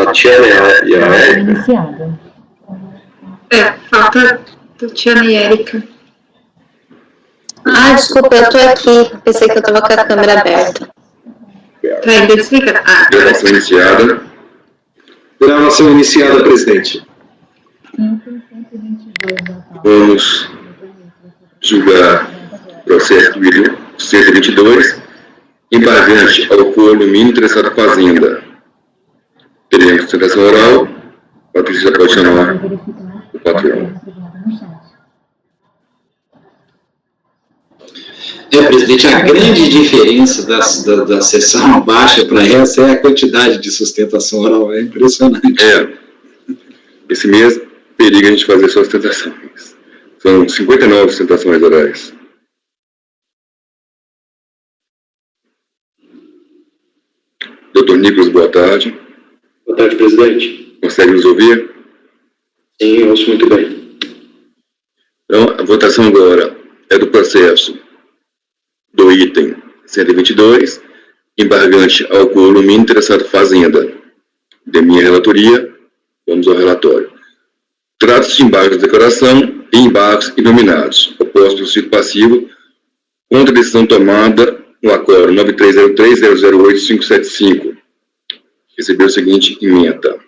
Tatiana e a Érica. Iniciada. Falta Tatiana e Érica. Desculpa, eu tô aqui. Pensei que eu tava com a câmera aberta. Tá ainda desligada. Gravação iniciada. Gravação iniciada, presidente. Vamos julgar o processo do 122, embargante ao condomínio interessado em fazenda. Teremos sustentação oral. Patrícia pode chamar o patrão. Presidente, a grande diferença da sessão baixa para essa é a quantidade de sustentação oral, é impressionante. Esse mês, periga a gente fazer só sustentações. São 59 sustentações orais. Doutor Nicolas, boa tarde. Boa tarde, presidente. Consegue nos ouvir? Sim, eu ouço muito bem. Então, a votação agora é do processo do item 122, embargante ao condomínio interessado em fazenda. De minha relatoria, vamos ao relatório. Trata-se de embargos de declaração e embargos inominados, oposto pelo ciclo passivo, contra a decisão tomada no acordo 9303008575. Recebeu a seguinte emenda.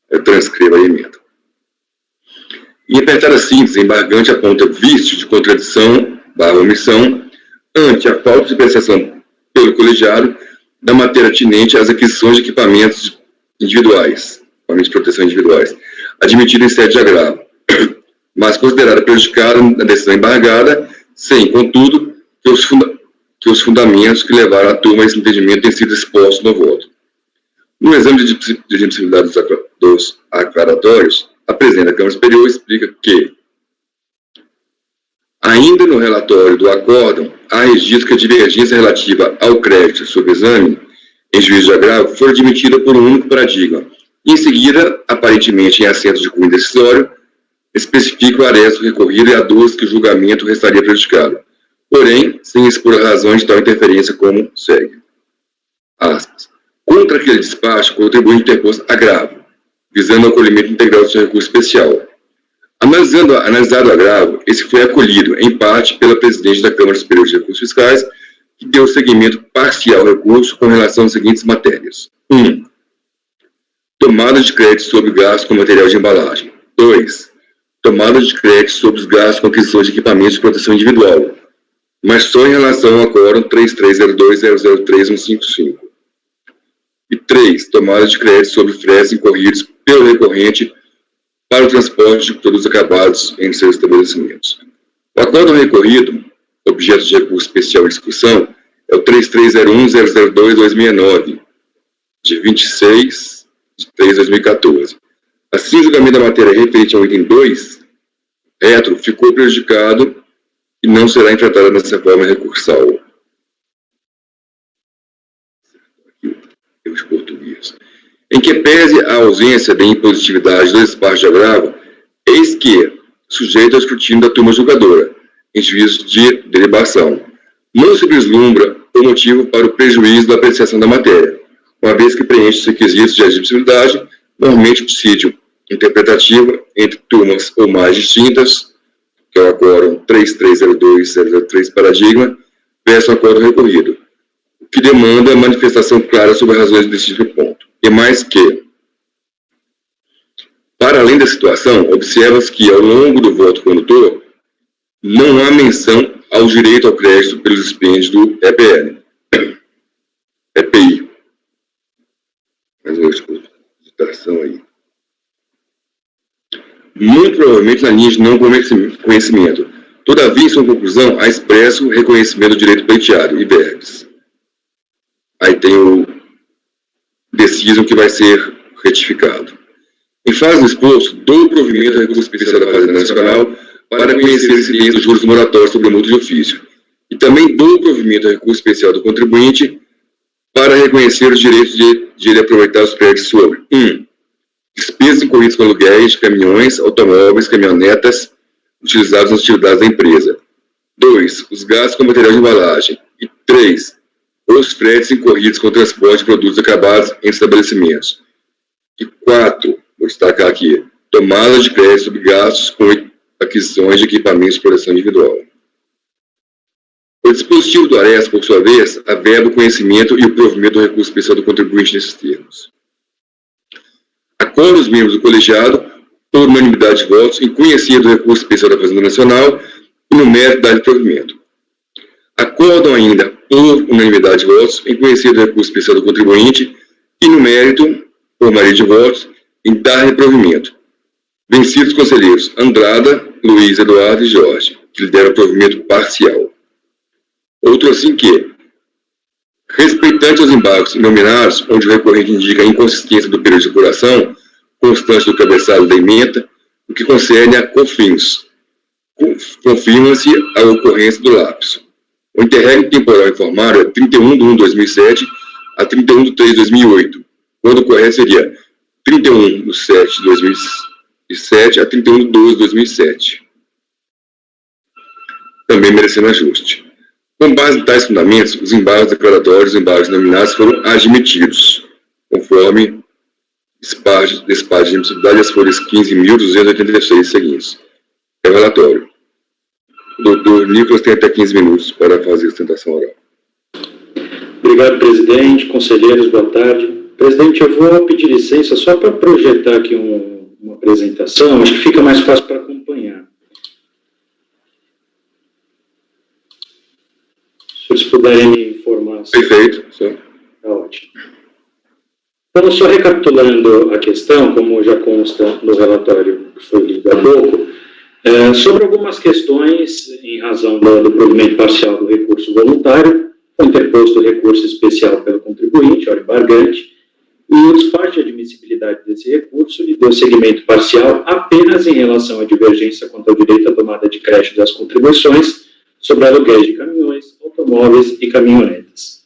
Eu transcrevo a emenda. Em apertada síntese, embargante aponta vício de contradição/omissão ante a falta de apreciação pelo colegiado da matéria atinente às aquisições de equipamentos individuais, equipamentos de proteção individuais, admitido em sede de agravo, mas considerada prejudicada na decisão embargada, sem, contudo, que os fundamentos que levaram a turma a esse entendimento tenham sido expostos no voto. No exame de admissibilidade dos aclaratórios, a presidente da Câmara Superior explica que, ainda no relatório do acórdão, há registro que a divergência relativa ao crédito sob exame, em juízo de agravo, foi admitida por um único paradigma. Em seguida, aparentemente em assento de cunho decisório, especifica o aresto recorrido e aduz que o julgamento restaria prejudicado, porém, sem expor a razão de tal interferência como segue. Aspas. Contra aquele despacho, contribuinte interpôs agravo, visando o acolhimento integral do seu recurso especial. Analisado o agravo, esse foi acolhido, em parte, pela presidente da Câmara Superior de Recursos Fiscais, que deu seguimento parcial ao recurso com relação às seguintes matérias. 1. Tomada de crédito sobre gastos com material de embalagem. 2. Tomada de crédito sobre os gastos com aquisição de equipamentos de proteção individual, mas só em relação ao acórdão 3302003155. E 3. Tomada de crédito sobre fretes incorridos pelo recorrente para o transporte de produtos acabados em seus estabelecimentos. O acórdão recorrido, objeto de recurso especial em discussão, é o 3301002269, de 26 de 3 de 2014. Assim, o julgamento da matéria referente ao item 2, retro, ficou prejudicado e não será enfrentada dessa forma recursal. Os portugueses. Em que pese a ausência de impositividade do despachos de agravo, eis que, sujeito ao escrutínio da turma julgadora, em juízo de delibação, não se vislumbra o motivo para o prejuízo da apreciação da matéria, uma vez que preenche os requisitos de admissibilidade, normalmente dissídio interpretativo entre turmas ou mais distintas, que é o acórdão 3302-003 paradigma, versus o acórdão recorrido, o que demanda manifestação clara sobre as razões desse ponto. E mais que, para além da situação, observa-se que, ao longo do voto condutor, não há menção ao direito ao crédito pelos dispêndios do EPI. Mas eu escuto citação aí. Muito provavelmente na linha de não conhecimento. Todavia, em sua conclusão, há expresso reconhecimento do direito pleiteado e verbis. Aí tem o decision que vai ser retificado. Em fase do exposto, dou provimento ao recurso especial da Fazenda Nacional para conhecer a incidência dos juros moratórios sobre a multa de ofício. E também dou provimento ao recurso especial do contribuinte para reconhecer os direitos de ele aproveitar os créditos sobre 1. Despesas incorridas com aluguéis de caminhões, automóveis, caminhonetas utilizados nas atividades da empresa. 2. Os gastos com material de embalagem. E 3. Os fretes incorridos com o transporte de produtos acabados em estabelecimentos. E 4, vou destacar aqui, tomada de crédito sobre gastos com aquisições de equipamentos de proteção individual. O dispositivo do ARES, por sua vez, averba o conhecimento e o provimento do recurso especial do contribuinte nesses termos. Acorda os membros do colegiado, por unanimidade de votos, em conhecer do recurso especial da Fazenda Nacional e no mérito dar provimento. Acordam ainda, por unanimidade de votos, em conhecer do recurso especial do contribuinte e no mérito, por maioria de votos, em dar provimento. Vencidos conselheiros Andrada, Luiz Eduardo e Jorge, que lhe deram provimento parcial. Outro assim que, respeitante aos embargos nominados, onde o recorrente indica a inconsistência do período de apuração, constante do cabeçalho da emenda, o que concerne a COFINS. Confirma-se a ocorrência do lapso. O interregno temporal informado é 31/1/2007 a 31/3/2008, quando o correto seria 31/7/2007 a 31/12/2007. Também merecendo ajuste. Com base em tais fundamentos, os embargos declaratórios e os embargos nominados foram admitidos, conforme despacho de admissibilidade das folhas 15.286 seguintes. É o relatório. O doutor Nicolas tem até 15 minutos para fazer a sustentação oral. Obrigado, presidente. Conselheiros, boa tarde. Presidente, eu vou pedir licença só para projetar aqui uma apresentação, acho que fica mais fácil para acompanhar. Se vocês puderem me informar. Perfeito. Está ótimo. Então, só recapitulando a questão, como já consta no relatório que foi lido há pouco, sobre algumas questões, em razão do provimento parcial do recurso voluntário, foi interposto o recurso especial pelo contribuinte, hora embargante, e o despacho de admissibilidade desse recurso lhe deu seguimento parcial apenas em relação à divergência quanto ao direito à tomada de crédito das contribuições sobre aluguéis de caminhões, automóveis e caminhonetas.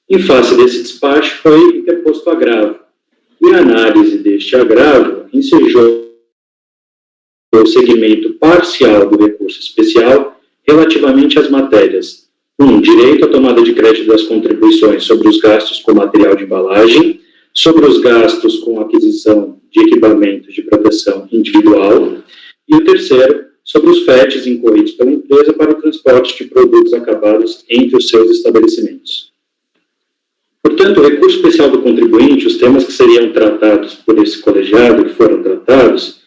Em face desse despacho, foi interposto agravo, e a análise deste agravo ensejou o segmento parcial do recurso especial relativamente às matérias 1. Direito à tomada de crédito das contribuições sobre os gastos com material de embalagem, sobre os gastos com aquisição de equipamentos de proteção individual, e o terceiro, sobre os fretes incorridos pela empresa para o transporte de produtos acabados entre os seus estabelecimentos. Portanto, o recurso especial do contribuinte, os temas que seriam tratados por esse colegiado, que foram tratados,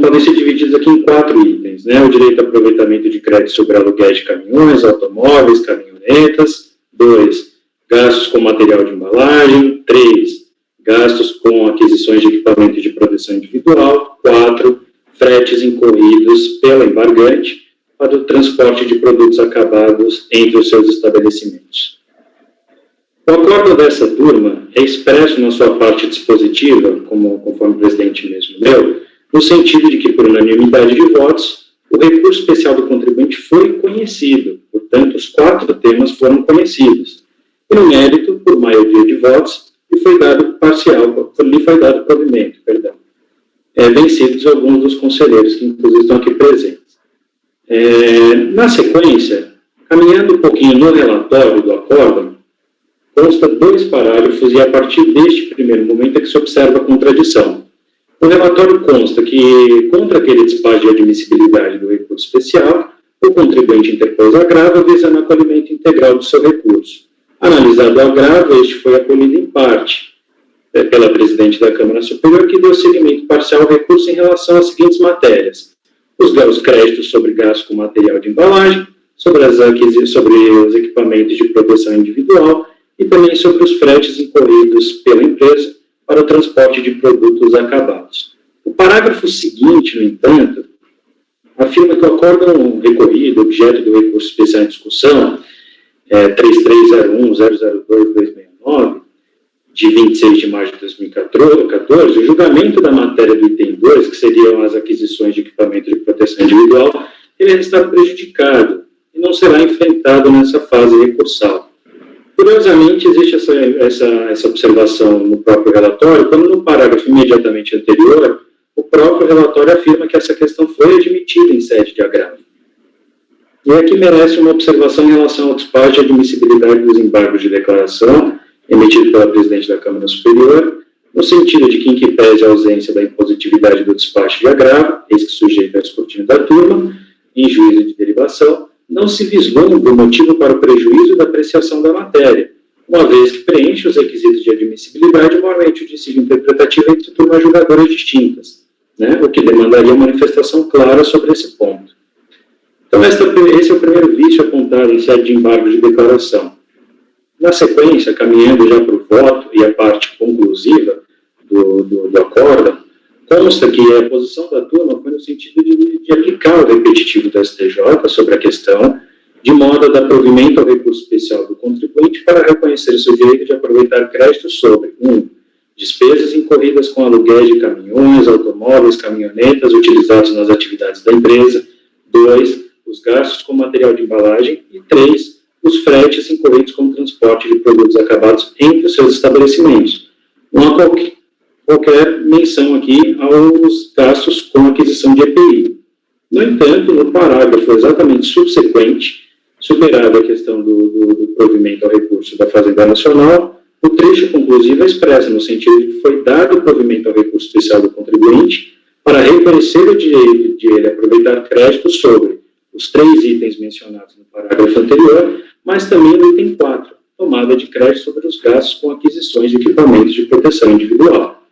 podem ser divididos aqui em 4 itens, né? O direito a aproveitamento de crédito sobre aluguéis de caminhões, automóveis, caminhonetas. 2, gastos com material de embalagem. 3, gastos com aquisições de equipamento de proteção individual. 4, fretes incorridos pela embargante para o transporte de produtos acabados entre os seus estabelecimentos. O acordo dessa turma é expresso na sua parte dispositiva, conforme o presidente mesmo leu, no sentido de que, por unanimidade de votos, o recurso especial do contribuinte foi conhecido, portanto, os 4 temas foram conhecidos. E, no mérito, por maioria de votos, lhe foi dado provimento, vencidos alguns dos conselheiros, que inclusive estão aqui presentes. Na sequência, caminhando um pouquinho no relatório do acórdão, consta 2 parágrafos e, a partir deste primeiro momento, é que se observa a contradição. O relatório consta que, contra aquele despacho de admissibilidade do recurso especial, o contribuinte interpôs agravo visando acolhimento integral do seu recurso. Analisado o agravo, este foi acolhido em parte pela presidente da Câmara Superior, que deu seguimento parcial ao recurso em relação às seguintes matérias: os créditos sobre gastos com material de embalagem, sobre os equipamentos de proteção individual e também sobre os fretes incorridos pela empresa para o transporte de produtos acabados. O parágrafo seguinte, no entanto, afirma que o acórdão recorrido, objeto do recurso especial em discussão, 3301-002-269, de 26 de março de 2014, o julgamento da matéria do item 2, que seriam as aquisições de equipamento de proteção individual, ele está prejudicado e não será enfrentado nessa fase recursal. Curiosamente, existe essa observação no próprio relatório, quando no parágrafo imediatamente anterior, o próprio relatório afirma que essa questão foi admitida em sede de agravo. E aqui merece uma observação em relação ao despacho de admissibilidade dos embargos de declaração, emitido pela presidente da Câmara Superior, no sentido de que, em que pese a ausência da impositividade do despacho de agravo, eis que sujeita ao escrutínio da turma, em juízo de derivação, não se vislumbra o motivo para o prejuízo da apreciação da matéria, uma vez que preenche os requisitos de admissibilidade, mormente o dissídio interpretativo entre turmas julgadoras distintas, né, o que demandaria manifestação clara sobre esse ponto. Então, esse é o primeiro vício apontado em sede de embargo de declaração. Na sequência, caminhando já para o voto e a parte conclusiva do acórdão, consta que a posição da turma foi no sentido de aplicar o repetitivo do STJ sobre a questão, de modo a dar provimento ao recurso especial do contribuinte para reconhecer o seu direito de aproveitar crédito sobre 1. Despesas incorridas com aluguéis de caminhões, automóveis, caminhonetas utilizados nas atividades da empresa. 2. Os gastos com material de embalagem. E 3. Os fretes incorridos com o transporte de produtos acabados entre os seus estabelecimentos. Não há qualquer menção aqui aos gastos com aquisição de EPI. No entanto, no parágrafo exatamente subsequente, superada a questão do provimento ao recurso da Fazenda Nacional, o trecho conclusivo expressa no sentido de que foi dado provimento ao recurso especial do contribuinte para reconhecer o direito de ele aproveitar crédito sobre os 3 itens mencionados no parágrafo anterior, mas também no item 4, tomada de crédito sobre os gastos com aquisições de equipamentos de proteção individual.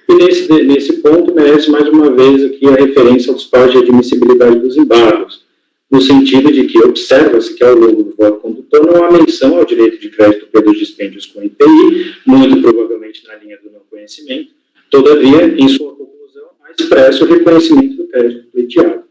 E nesse ponto merece mais uma vez aqui a referência ao despacho de admissibilidade dos embargos, no sentido de que observa-se que ao longo do voto condutor não há menção ao direito de crédito pelos dispêndios com IPI, muito provavelmente na linha do não conhecimento, todavia, em sua conclusão, há expresso o reconhecimento do crédito pleiteado.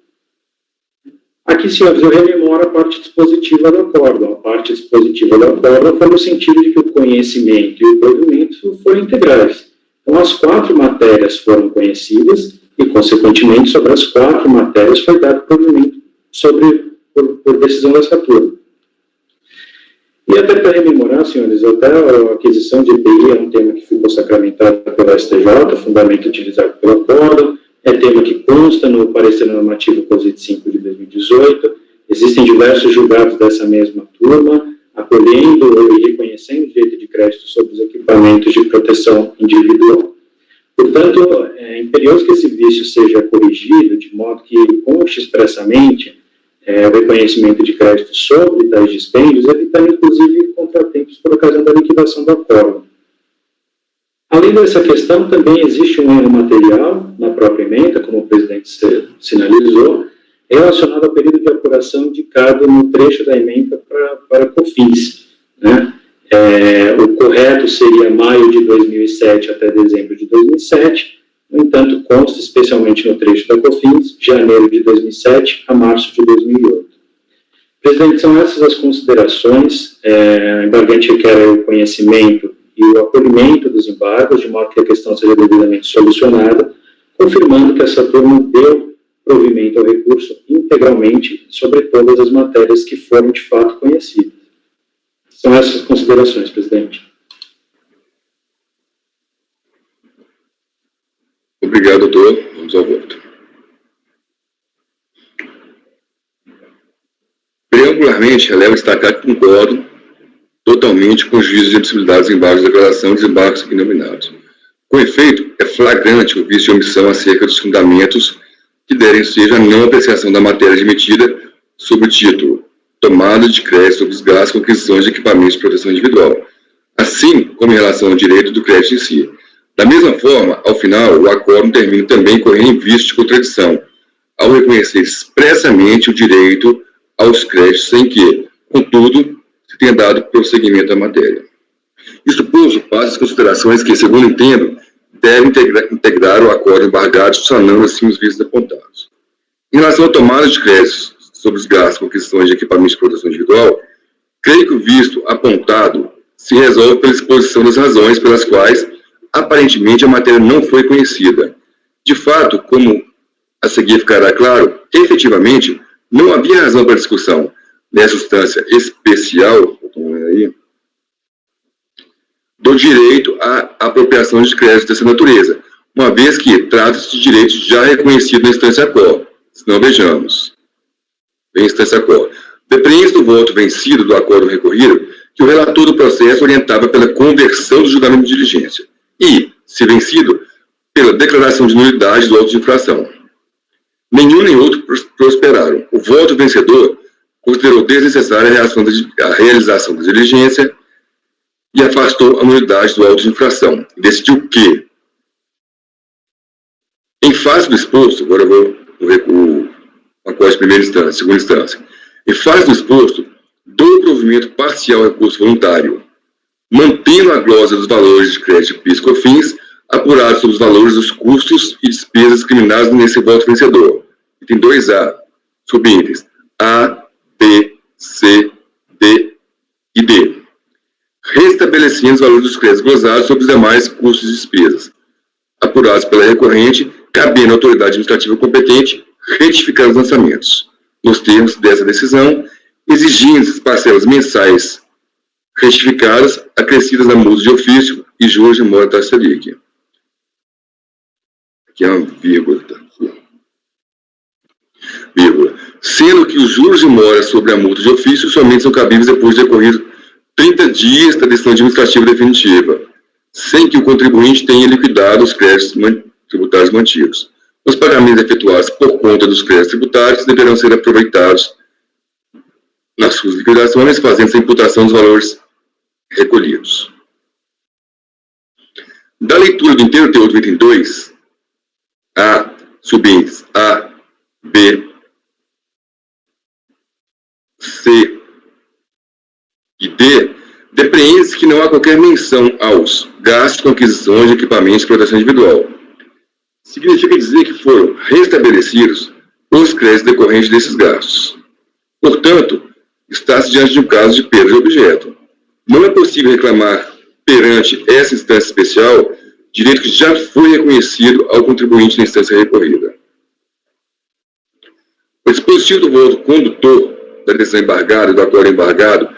Aqui, senhores, eu rememoro a parte dispositiva do acórdão. A parte dispositiva do acórdão foi no sentido de que o conhecimento e o provimento foram integrais. Então, as 4 matérias foram conhecidas e, consequentemente, sobre as 4 matérias foi dado provimento por decisão dessa turma. E até para rememorar, senhores, até a aquisição de EPI é um tema que ficou sacramentado pela STJ, fundamento utilizado pelo acórdão, é tema que consta no parecer normativo COSIT 5 de 2018, existem diversos julgados dessa mesma turma, acolhendo e reconhecendo o direito de crédito sobre os equipamentos de proteção individual. Portanto, é imperioso que esse vício seja corrigido, de modo que conste expressamente o reconhecimento de crédito sobre tais dispêndios, evitando, inclusive, contratempos por ocasião da liquidação do acórdão. Além dessa questão, também existe um erro material na própria emenda, como o presidente sinalizou, relacionado ao período de apuração indicado no trecho da emenda para COFINS, né? O correto seria maio de 2007 até dezembro de 2007, no entanto, consta especialmente no trecho da COFINS, janeiro de 2007 a março de 2008. Presidente, são essas as considerações. O embargante requer o conhecimento e o acolhimento dos embargos, de modo que a questão seja devidamente solucionada, confirmando que essa turma deu provimento ao recurso integralmente sobre todas as matérias que foram de fato conhecidas. São essas considerações, presidente. Obrigado, doutor. Vamos ao voto. Preambularmente, relevo destacar que concordo totalmente com os juízos de admissibilidade dos embargos de declaração e desembargos aqui nominados. Com efeito, é flagrante o vício de omissão acerca dos fundamentos que derem seja a não apreciação da matéria admitida sob o título tomada de crédito sobre os gastos com aquisições de equipamentos de proteção individual, assim como em relação ao direito do crédito em si. Da mesma forma, ao final, o acórdão termina também correndo em vício de contradição, ao reconhecer expressamente o direito aos créditos sem que, contudo, se tenha dado prosseguimento à matéria. Isto posto, passa as considerações que, segundo entendo, devem integrar o acórdão embargado, sanando assim os vícios apontados. Em relação à tomada de créditos sobre os gastos com aquisições de equipamentos de proteção individual, creio que o visto apontado se resolve pela exposição das razões pelas quais, aparentemente, a matéria não foi conhecida. De fato, como a seguir ficará claro, efetivamente, não havia razão para discussão nessa substância especial do direito à apropriação de créditos dessa natureza, uma vez que trata-se de direitos já reconhecidos na instância quo. Se não, vejamos. Em instância quo. Depende do voto vencido do acórdão recorrido que o relator do processo orientava pela conversão do julgamento de diligência. e, se vencido, pela declaração de nulidade do auto de infração. Nenhum nem outro prosperaram. O voto vencedor considerou desnecessária a realização da diligência e afastou a nulidade do auto de infração. Decidiu que, em face do exposto, agora eu vou ver o acórdão de primeira instância, segunda instância, em face do exposto, do provimento parcial ao recurso voluntário, mantendo a glosa dos valores de crédito PIS e COFINS apurados sobre os valores dos custos e despesas discriminados nesse voto vencedor. Item 2A, subitens A, B, C, D e D. Restabelecendo os valores dos créditos glosados sobre os demais custos e despesas apurados pela recorrente, cabendo à autoridade administrativa competente retificar os lançamentos, nos termos dessa decisão, exigindo as parcelas mensais retificadas, acrescidas na multa de ofício e juros de mora taxa Selic. Aqui é uma vírgula, tá? Vírgula. Sendo que os juros de mora sobre a multa de ofício somente são cabíveis depois de decorrido 30 dias da decisão administrativa definitiva, sem que o contribuinte tenha liquidado os créditos tributários mantidos. Os pagamentos efetuados por conta dos créditos tributários deverão ser aproveitados nas suas liquidações, fazendo-se a imputação dos valores recolhidos. Da leitura do inteiro teor do item 2, A, subíndices A, B, C e D, depreende-se que não há qualquer menção aos gastos com aquisições de equipamentos de proteção individual. Significa dizer que foram restabelecidos os créditos decorrentes desses gastos. Portanto, está-se diante de um caso de perda de objeto. Não é possível reclamar perante essa instância especial direito que já foi reconhecido ao contribuinte na instância recorrida. O dispositivo do voto condutor da decisão embargada e do acórdão embargado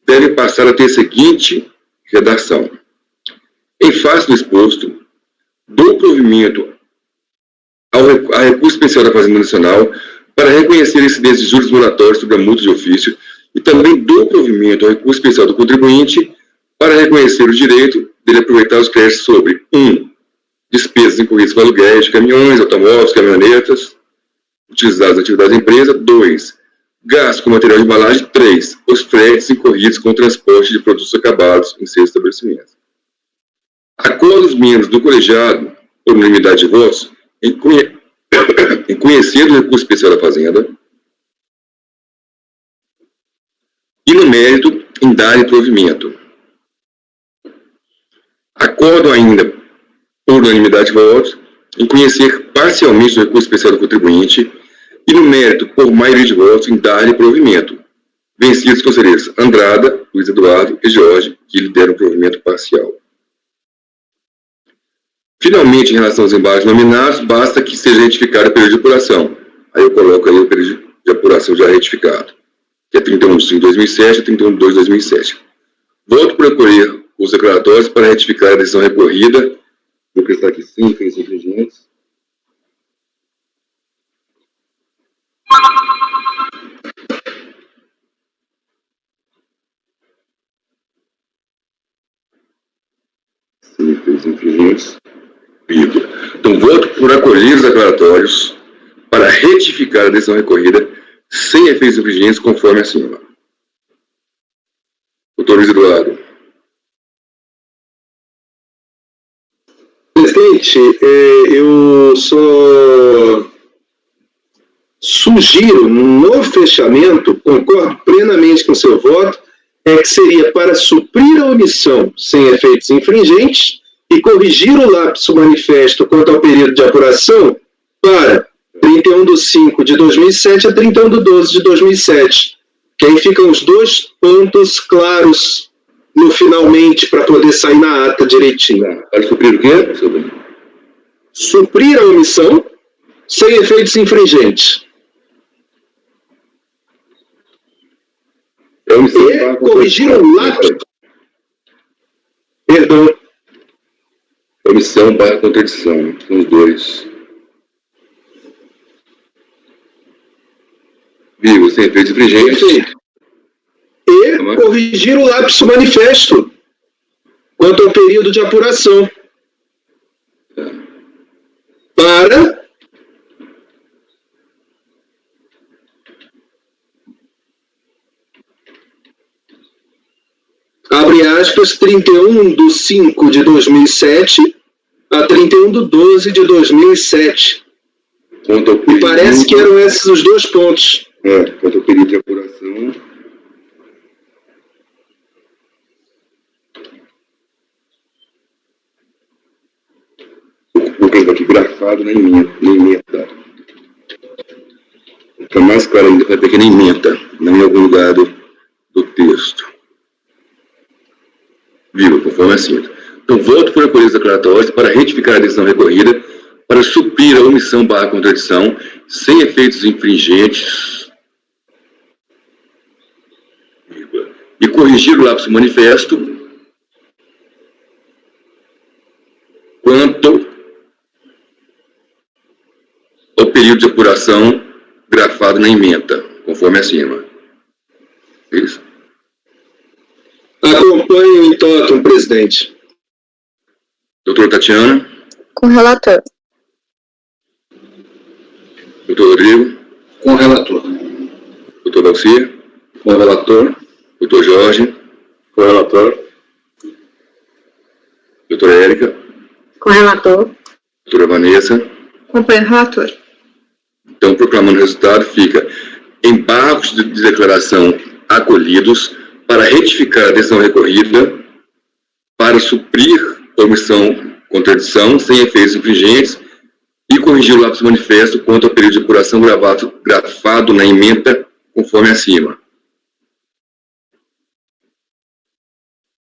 deve passar a ter a seguinte redação. Em face do exposto, dou provimento a recurso especial da Fazenda Nacional para reconhecer a incidência de juros moratórios sobre a multa de ofício e também dou provimento ao recurso especial do contribuinte para reconhecer o direito dele aproveitar os créditos sobre 1. Despesas incorridas com aluguéis de caminhões, automóveis, caminhonetas utilizados na atividade da empresa. 2. Gastos com material de embalagem. 3. Os fretes incorridos com o transporte de produtos acabados em seus estabelecimentos. Acordo os membros do colegiado, por unanimidade de votos, em conhecer o recurso especial da Fazenda e, no mérito, em dar provimento. Acordam ainda, por unanimidade de votos, em conhecer parcialmente o recurso especial do contribuinte e, no mérito, por maioria de votos, em dar provimento. Vencidos os conselheiros Andrada, Luiz Eduardo e Jorge, que lhe deram provimento parcial. Finalmente, em relação aos embargos nominados, basta que seja retificado o período de apuração. Aí eu coloco aí o período de apuração já retificado, que é 31 de 5 de 2007 a 31 de 2 de 2007. Voto por recolher os declaratórios para retificar a decisão recorrida. Vou prestar aqui 5 infringentes. Infringentes. Então, voto por acolher os declaratórios para retificar a decisão recorrida sem efeitos infringentes, conforme acima. Doutor Luiz Eduardo. Presidente, eu só sugiro, no fechamento, concordo plenamente com o seu voto, que seria para suprir a omissão sem efeitos infringentes e corrigir o lapso manifesto quanto ao período de apuração para 31 de 5 de 2007 a 31 de 12 de 2007. Que aí ficam os dois pontos claros no finalmente para poder sair na ata direitinho. Para suprir o quê? Suprir a omissão sem efeitos infringentes. E corrigir o lapso. Perdão. Omissão barra contradição, são os dois. Vivo, sem efeitos infringentes. E corrigir o lapso manifesto quanto ao período de apuração aspas, 31/5/2007 a 31/12/2007. E parece que eram esses os dois pontos. Quanto ao período de apuração. Vou colocar aqui grafado na emenda. Fica mais claro ainda, vai ter que na emenda, não em algum lugar do texto. Viu? Conforme assim. Então, voto por acolhidas declaratórias para retificar a decisão recorrida, para suprir a omissão / contradição, sem efeitos infringentes, e corrigir o lapso manifesto quanto ao período de apuração grafado na ementa, conforme acima. Isso. Acompanho em totum, presidente. Doutora Tatiana, Com o relator. doutor Rodrigo, Com o relator. doutor Valcir, Com o relator. doutor Jorge, Com o relator. doutora Érica, Com o relator. doutora Vanessa. Acompanho o relator. Então, proclamando o resultado, fica embargos de declaração acolhidos para retificar a decisão recorrida, para suprir omissão, contradição, sem efeitos infringentes, e corrigir o lapso manifesto quanto ao período de apuração grafado na ementa, conforme acima.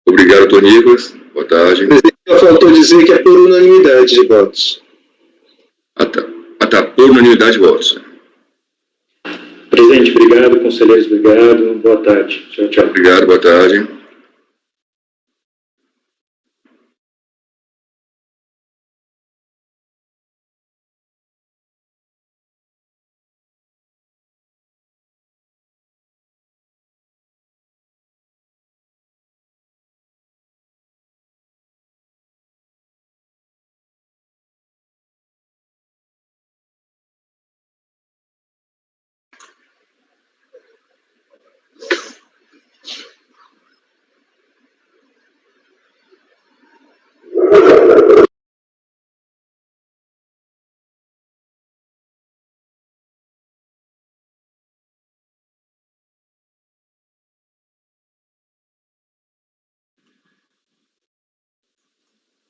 Obrigado, doutor Nicolas. Boa tarde. Presidente, faltou dizer que é por unanimidade de votos. Por unanimidade de votos. Presidente, obrigado. Conselheiros, obrigado. Boa tarde. Tchau, tchau. Obrigado, boa tarde.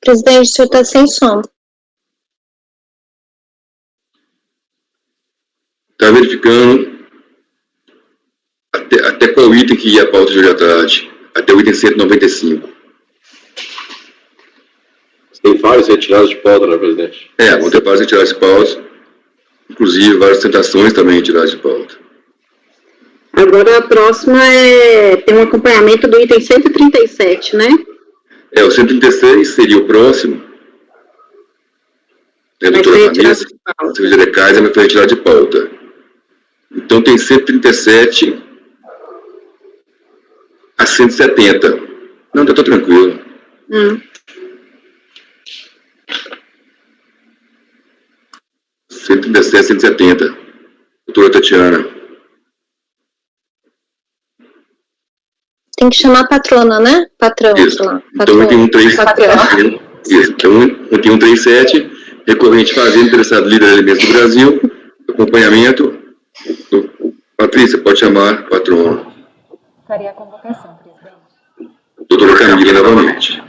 Presidente, o senhor está sem som. Está verificando até qual item que ia a pauta de hoje à tarde? Até o item 195. Tem vários retirados de pauta, né, presidente? Vão ter vários retirados de pauta, inclusive várias tentações também retiradas de pauta. Agora a próxima tem um acompanhamento do item 137, né? O 136 seria o próximo. A doutora Vanessa, a cervejaria Kaiser, vai retirar de pauta. Então tem 137 a 170. Não, tá tranquilo. 137 a 170. Doutora Tatiana. Tem que chamar a patrona, né? Patrão. Isso. Lá. Então tem 137. Isso. Então tem 137, recorrente fazenda interessado líder de alimentos do Brasil, acompanhamento. Patrícia, pode chamar a patrona. Faria a convocação, presidente. Doutora Camila, novamente.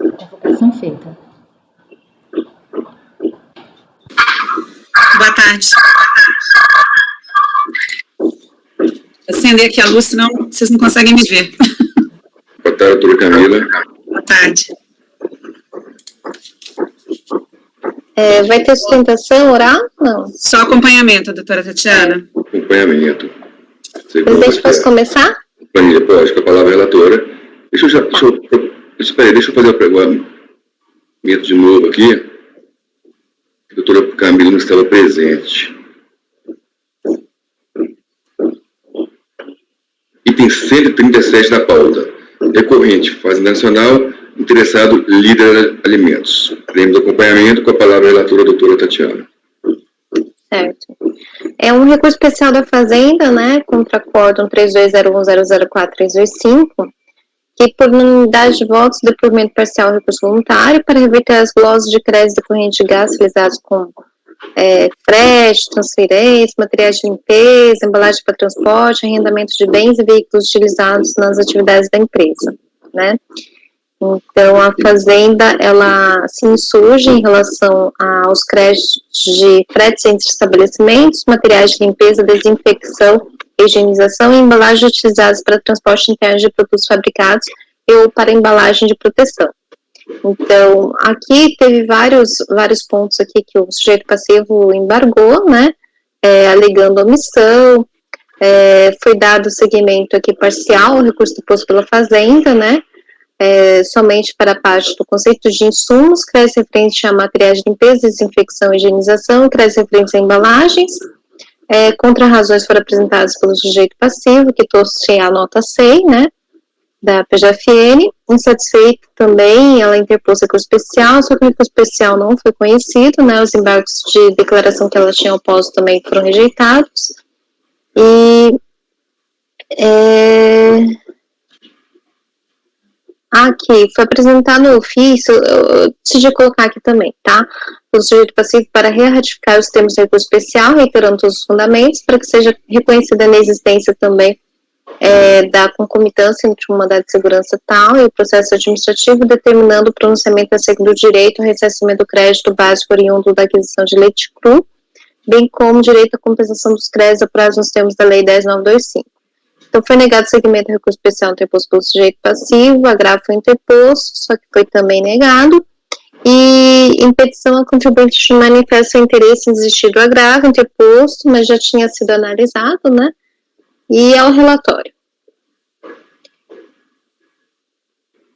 Convocação feita. Boa tarde. Acender aqui a luz, senão vocês não conseguem me ver. Boa tarde, doutora Camila. Boa tarde. Vai ter sustentação oral? Não. Só acompanhamento, doutora Tatiana. Acompanhamento. Presidente, posso começar? Planilha, pode, com a palavra relatora. Deixa eu fazer o programa de novo aqui. A doutora Camila não estava presente. Item 137 da pauta. Recorrente, Fazenda Nacional, Interessado, Líder Alimentos. Teremos acompanhamento com a palavra a relatora, doutora Tatiana. Certo. É um recurso especial da Fazenda, né, contra acórdão 3201004325, que por unanimidade de votos, depoimento parcial ao recurso voluntário para reverter as glosas de crédito decorrente de gastos realizados com frete, transferência, materiais de limpeza, embalagem para transporte, arrendamento de bens e veículos utilizados nas atividades da empresa, né. Então, a Fazenda, ela se insurge em relação aos créditos de fretes entre estabelecimentos, materiais de limpeza, desinfecção, higienização e embalagens utilizadas para transporte interno de produtos fabricados ou para embalagem de proteção. Então, aqui teve vários pontos aqui que o sujeito passivo embargou, né, alegando omissão, foi dado seguimento aqui parcial ao recurso deposto pela Fazenda, né, somente para a parte do conceito de insumos, créditos referentes a materiais de limpeza, desinfecção e higienização, créditos referentes a embalagens, contra-razões foram apresentadas pelo sujeito passivo, que trouxe a nota 100, né, da PGFN, insatisfeita também, ela interpôs recurso especial, só que o recurso especial não foi conhecido, né, os embargos de declaração que ela tinha oposto também foram rejeitados, e aqui, foi apresentado no ofício, eu decidi colocar aqui também, tá? O sujeito passivo para ratificar os termos de recurso especial, reiterando todos os fundamentos, para que seja reconhecida a inexistência também da concomitância entre o mandado de segurança tal e o processo administrativo, determinando o pronunciamento acerca do direito ao ressarcimento do crédito básico oriundo da aquisição de leite cru, bem como direito à compensação dos créditos apurados nos termos da Lei 10.925. Então, foi negado seguimento ao recurso especial interposto pelo sujeito passivo, agravo foi interposto, só que foi também negado, e em petição a contribuinte manifesta seu interesse em desistir do agravo interposto, mas já tinha sido analisado, né, e ao relatório.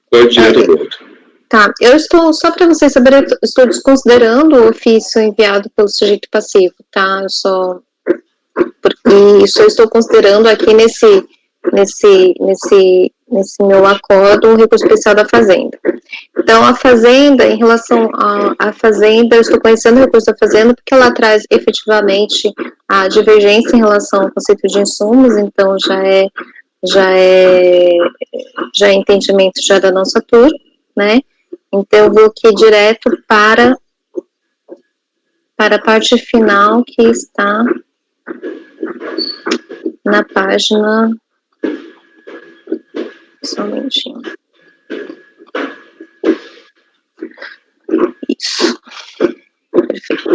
Pode direto ao voto. Tá, eu estou, só para vocês saberem, eu estou desconsiderando o ofício enviado pelo sujeito passivo, tá, isso eu estou considerando aqui nesse meu acordo, o recurso especial da Fazenda. Então, a Fazenda, em relação à Fazenda, eu estou conhecendo o recurso da Fazenda porque ela traz efetivamente a divergência em relação ao conceito de insumos, então já é entendimento já da nossa turma, né? Então, eu vou aqui direto para a parte final que está na página, só um minutinho, isso, perfeito,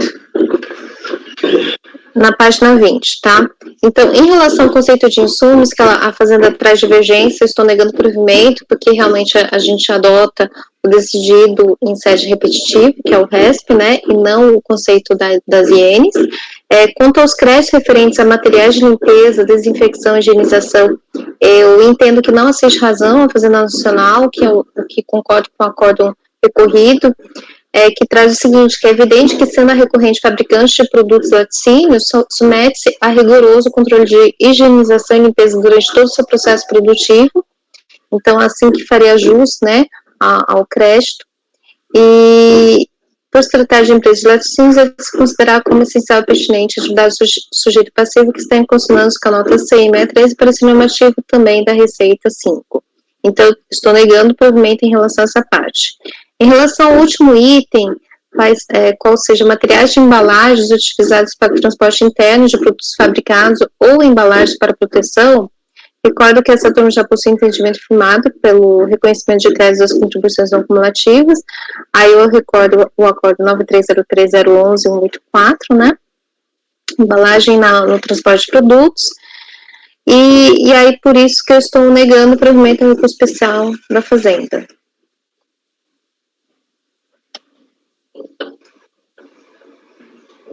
na página 20, tá? Então, em relação ao conceito de insumos, que a Fazenda traz divergência, eu estou negando provimento, porque realmente a gente adota o decidido em sede repetitiva, que é o RESP, né, e não o conceito das INs. Quanto aos créditos referentes a materiais de limpeza, desinfecção e higienização, eu entendo que não existe razão a Fazenda Nacional, que concordo com o acordo recorrido, que traz o seguinte, que é evidente que sendo a recorrente fabricante de produtos laticínios, submete-se a rigoroso controle de higienização e limpeza durante todo o seu processo produtivo, então assim que faria jus, né, ao crédito, e por se tratar de empresa de laticínios, é se considerar como essencial e pertinente a atividade do sujeito passivo que está em consonância com a nota 163 e para ser normativo também da Receita 5. Então, estou negando o provimento em relação a essa parte. Em relação ao último item, qual seja materiais de embalagens utilizados para o transporte interno de produtos fabricados ou embalagens para proteção, recordo que essa turma já possui entendimento firmado pelo reconhecimento de créditos das contribuições não cumulativas, aí eu recordo o acordo 9303011184, né, embalagem no transporte de produtos, e aí por isso que eu estou negando o provimento ao recurso especial da Fazenda.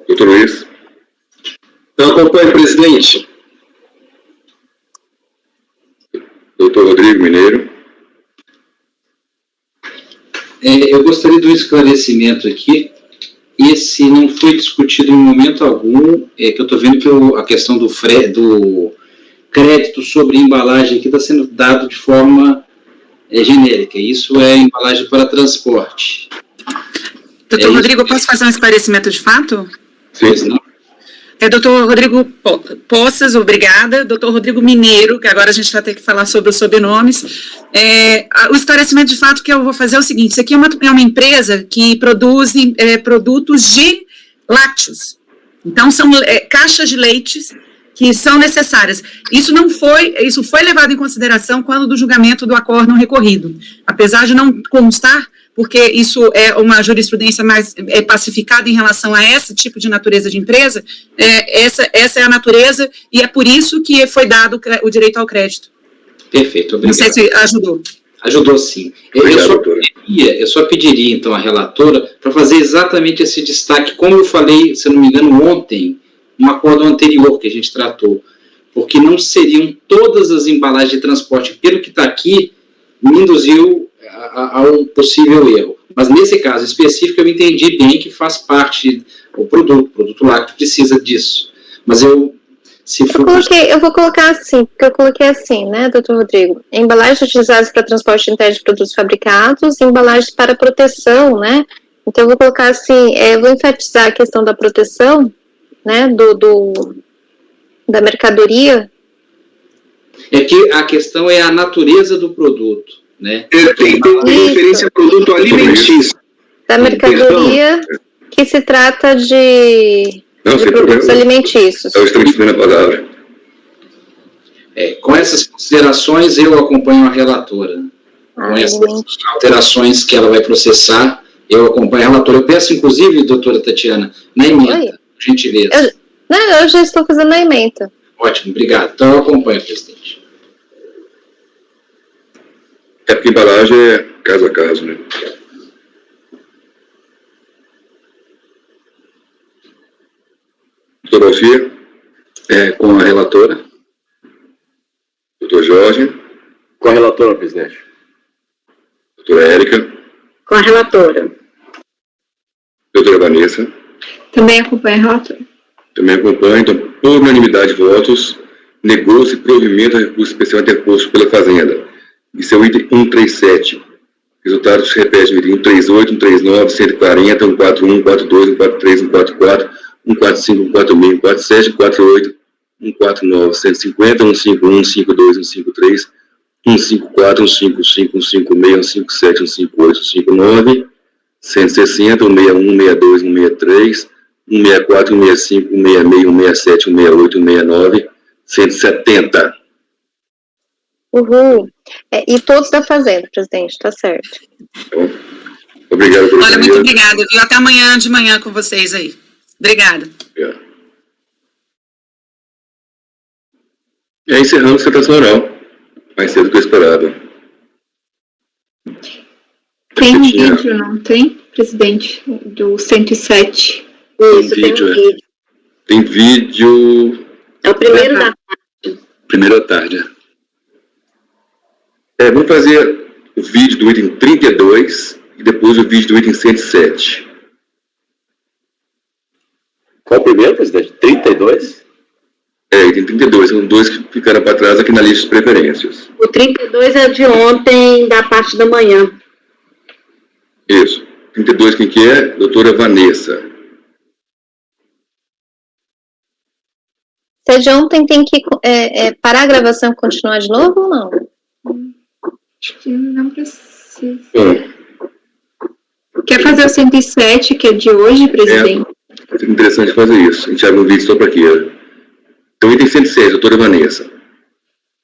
Doutor Luiz. Então, acompanhe, presidente. Doutor Rodrigo Mineiro. Eu gostaria de um esclarecimento aqui. Esse não foi discutido em momento algum, que eu estou vendo que a questão do crédito sobre embalagem aqui está sendo dado de forma genérica. Isso é embalagem para transporte. Doutor Rodrigo, posso fazer um esclarecimento de fato? Sim. Doutor Rodrigo Poças, obrigada. Doutor Rodrigo Mineiro, que agora a gente vai ter que falar sobre os sobrenomes. O esclarecimento de fato que eu vou fazer é o seguinte: isso aqui é uma empresa que produz produtos de lácteos. Então, são caixas de leites que são necessárias. Isso foi levado em consideração quando do julgamento do acórdão recorrido. Apesar de não constar, porque isso é uma jurisprudência mais pacificada em relação a esse tipo de natureza de empresa, essa é a natureza e é por isso que foi dado o direito ao crédito. Perfeito, obrigado. Não sei se ajudou. Ajudou sim. Eu só pediria, então, à relatora para fazer exatamente esse destaque, como eu falei, se eu não me engano, ontem, no acórdão anterior que a gente tratou, porque não seriam todas as embalagens de transporte. Pelo que está aqui, me induziu a um possível erro. Mas nesse caso específico eu entendi bem que faz parte o produto lácteo precisa disso. Mas eu vou colocar assim, porque eu coloquei assim, né, doutor Rodrigo? Embalagens utilizadas para transporte interno de produtos fabricados, embalagens para proteção, né? Então eu vou colocar assim, vou enfatizar a questão da proteção, né, da mercadoria. É que a questão é a natureza do produto, né? Tem referência a produto alimentício. Da mercadoria que se trata de produtos alimentícios. Eu estou estudando a palavra. Com essas considerações, eu acompanho a relatora. Com essas alterações que ela vai processar, eu acompanho a relatora. Eu peço, inclusive, doutora Tatiana, na emenda, por gentileza. Eu já estou fazendo a emenda. Ótimo, obrigado. Então, eu acompanho, presidente. Porque embalagem é caso a caso, né? Doutor Alfir? Com a relatora. Doutor Jorge? Com a relatora, presidente. Doutora Érica? Com a relatora. Doutora Vanessa? Também acompanha a relatora. Também acompanha. Então, por unanimidade de votos, negou-se provimento a recurso especial interposto pela Fazenda. Isso é o item 137. Resultados se repetem no item 138, 139, 140, 141, 142, 143, 144, 145, 146, 147, 148, 149, 150, 151, 152, 153, 154, 155, 156, 157, 158, 159, 160, 161, 162, 163, 164, 165, 166, 167, 168, 169, 170. Uhul. E todos da Fazenda, presidente, tá certo. Bom, obrigado por Olha, muito obrigada, viu? Até amanhã de manhã com vocês aí. Obrigada. E aí encerramos a sessão oral. Mais cedo do que eu esperava. Tem vídeo, não tem, presidente? Do 107. Isso, tem um vídeo. Tem vídeo. É o primeiro da tarde. Primeiro da tarde. Vamos fazer o vídeo do item 32 e depois o vídeo do item 107. Qual o primeiro, presidente? 32? Item 32. São dois que ficaram para trás aqui na lista de preferências. O 32 é de ontem, da parte da manhã. Isso. 32, quem que é? Doutora Vanessa. Se é de ontem, tem que parar a gravação e continuar de novo ou não? Acho que não precisa. Quer fazer o 107, que é de hoje, presidente? É interessante fazer isso. A gente abre um vídeo só para aqui. Então, item 106, doutora Vanessa.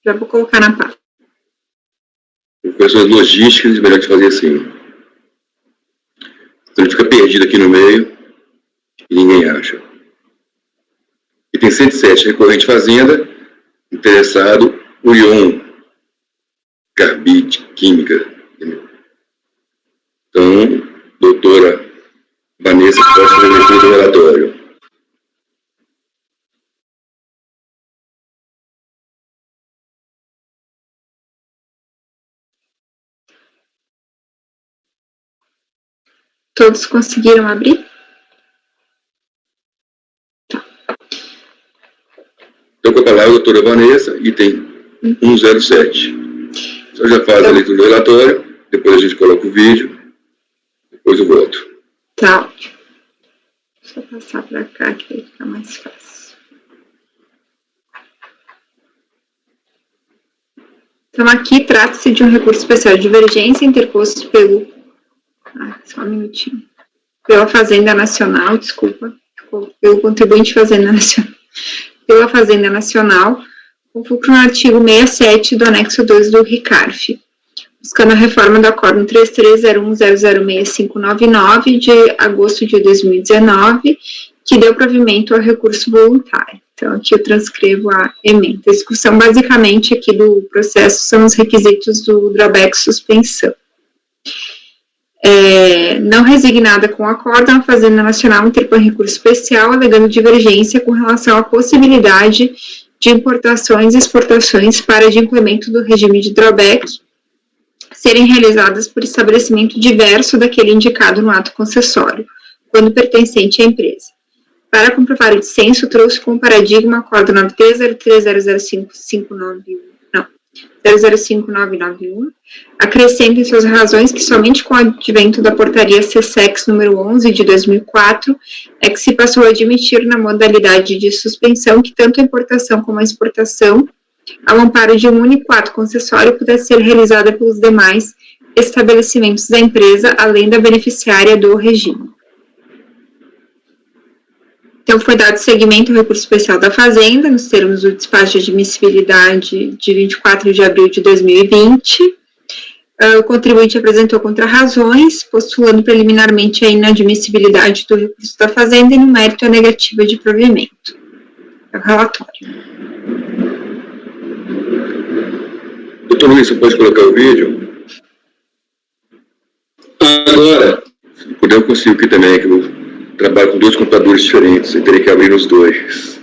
Já vou colocar na parte. Questões logísticas, melhor de fazer assim. Então, a gente fica perdido aqui no meio e ninguém acha. Item 107, recorrente Fazenda, interessado, Urion Carbide Química. Então, doutora Vanessa, pode fazer a leitura do relatório. Todos conseguiram abrir? Então, com a palavra, doutora Vanessa, item 107. Eu já faço a leitura do relatório, depois a gente coloca o vídeo, depois o voto. Tá ótimo. Deixa eu passar para cá, que aí fica mais fácil. Então, aqui trata-se de um recurso especial de divergência interposto pelo... só um minutinho. Pela Fazenda Nacional, desculpa. Pelo contribuinte Fazenda Nacional. Pela Fazenda Nacional, com fulcro no artigo 67 do anexo 2 do RICARF, buscando a reforma do Acórdão 3301006599, de agosto de 2019, que deu provimento ao recurso voluntário. Então, aqui eu transcrevo a emenda. A discussão, basicamente, aqui do processo são os requisitos do drawback suspensão. Não resignada com o acórdão, a Fazenda Nacional interpõe recurso especial, alegando divergência com relação à possibilidade de importações e exportações para de implemento do regime de drawback serem realizadas por estabelecimento diverso daquele indicado no ato concessório, quando pertencente à empresa. Para comprovar o dissenso, trouxe como paradigma o Acórdão 005.991, acrescenta em suas razões que somente com o advento da portaria CSEX número 11 de 2004 é que se passou a admitir na modalidade de suspensão que tanto a importação como a exportação, ao amparo de um único ato concessório, pudesse ser realizada pelos demais estabelecimentos da empresa, além da beneficiária do regime. Então, foi dado seguimento ao recurso especial da Fazenda, nos termos do despacho de admissibilidade de 24 de abril de 2020. O contribuinte apresentou contrarrazões, postulando preliminarmente a inadmissibilidade do recurso da Fazenda e, no mérito, a negativa de provimento. É o relatório. Doutor Luiz, você pode colocar o vídeo? Agora. Se puder, eu consigo aqui também, que eu trabalho com 2 computadores diferentes, eu teria que abrir os 2.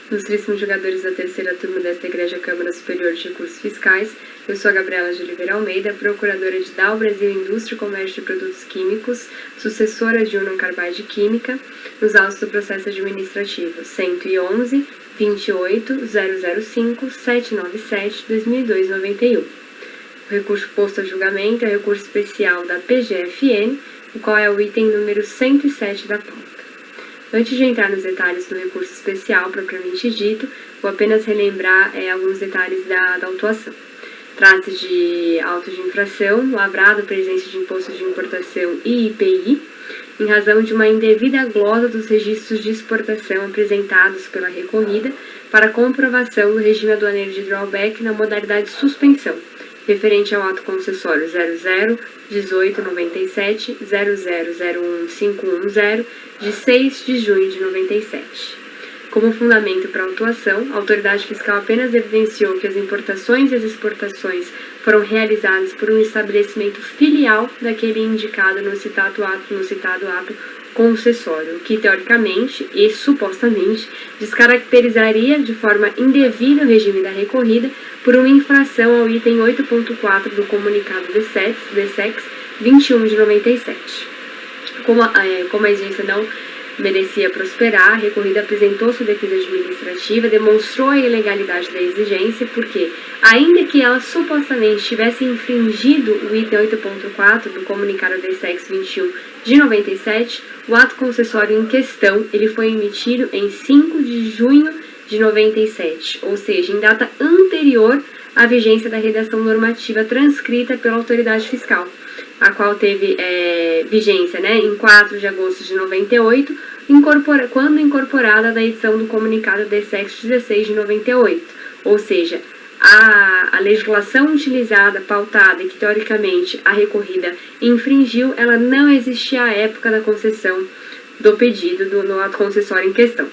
Ilustríssimos jogadores da terceira turma desta Igreja Câmara Superior de Recursos Fiscais, eu sou a Gabriela de Oliveira Almeida, procuradora de Dow Brasil Indústria e Comércio de Produtos Químicos, sucessora de Union Carbide Química, nos autos do processo administrativo 111 28 005 797 2002-91. O recurso posto a julgamento é o recurso especial da PGFN, o qual é o item número 107 da pauta. Antes de entrar nos detalhes do recurso especial propriamente dito, vou apenas relembrar alguns detalhes da autuação. Trata-se de auto de infração, lavrado presença de imposto de importação e IPI, em razão de uma indevida glosa dos registros de exportação apresentados pela recorrida para comprovação do regime aduaneiro de drawback na modalidade suspensão, referente ao ato concessório 00-1897 0001-510 de 6 de junho de 97. Como fundamento para a autuação, a autoridade fiscal apenas evidenciou que as importações e as exportações foram realizadas por um estabelecimento filial daquele indicado no citado ato concessório, o que teoricamente e supostamente descaracterizaria de forma indevida o regime da recorrida por uma infração ao item 8.4 do comunicado DSEX 21 de 97. Como a exigência não merecia prosperar, a recorrida apresentou sua defesa administrativa, demonstrou a ilegalidade da exigência, porque, ainda que ela supostamente tivesse infringido o item 8.4 do comunicado DSEX 21 de 97, o ato concessório em questão ele foi emitido em 5 de junho de 97, ou seja, em data anterior à vigência da redação normativa transcrita pela autoridade fiscal, a qual teve vigência em 4 de agosto de 98, quando incorporada da edição do comunicado DSEX 16 de 98, ou seja, a legislação utilizada, pautada e que teoricamente a recorrida infringiu, ela não existia à época da concessão do pedido no ato concessório em questão.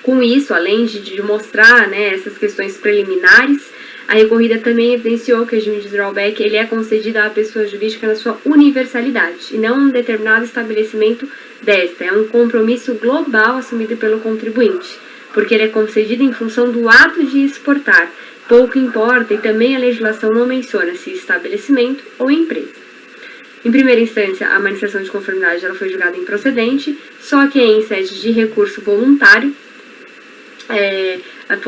Com isso, além de mostrar essas questões preliminares, a recorrida também evidenciou que o regime de drawback ele é concedido à pessoa jurídica na sua universalidade, e não um determinado estabelecimento desta. É um compromisso global assumido pelo contribuinte, porque ele é concedido em função do ato de exportar. Pouco importa, e também a legislação não menciona se estabelecimento ou empresa. Em primeira instância, a manifestação de conformidade ela foi julgada improcedente, só que em sede de recurso voluntário,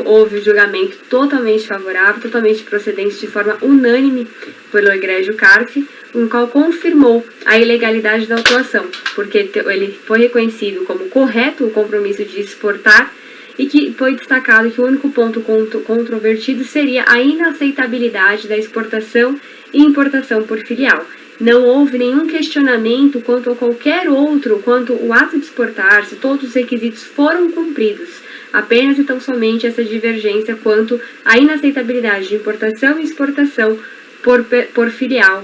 houve o julgamento totalmente favorável, totalmente procedente, de forma unânime pelo egrégio CARF, no qual confirmou a ilegalidade da autuação, porque ele foi reconhecido como correto o compromisso de exportar e que foi destacado que o único ponto controvertido seria a inaceitabilidade da exportação e importação por filial. Não houve nenhum questionamento quanto a qualquer outro, quanto o ato de exportar, se todos os requisitos foram cumpridos. Apenas e tão somente essa divergência quanto à inaceitabilidade de importação e exportação por filial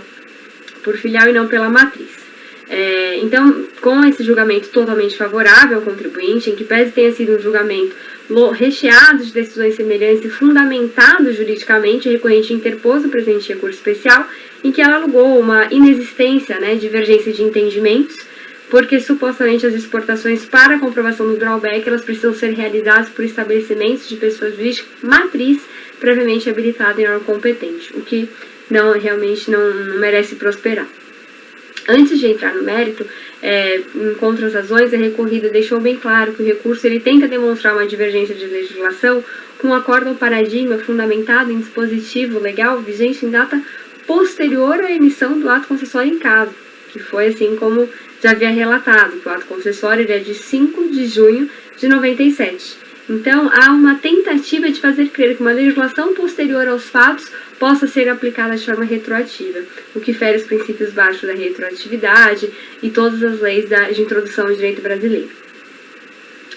e não pela matriz. Então, com esse julgamento totalmente favorável ao contribuinte, em que pese tenha sido um julgamento recheado de decisões semelhantes e fundamentado juridicamente, a recorrente interpôs o presente recurso especial, em que ela alegou uma inexistência, divergência de entendimentos, porque supostamente as exportações para a comprovação do drawback, elas precisam ser realizadas por estabelecimentos de pessoa jurídica matriz previamente habilitada em órgão competente, o que realmente não merece prosperar. Antes de entrar no mérito, em contra as razões, a recorrida deixou bem claro que o recurso ele tenta demonstrar uma divergência de legislação com um acordo ao paradigma fundamentado em dispositivo legal vigente em data posterior à emissão do ato concessório em caso, que foi assim como já havia relatado, que o ato concessório é de 5 de junho de 97. Então, há uma tentativa de fazer crer que uma legislação posterior aos fatos possa ser aplicada de forma retroativa, o que fere os princípios básicos da retroatividade e todas as leis de introdução ao direito brasileiro.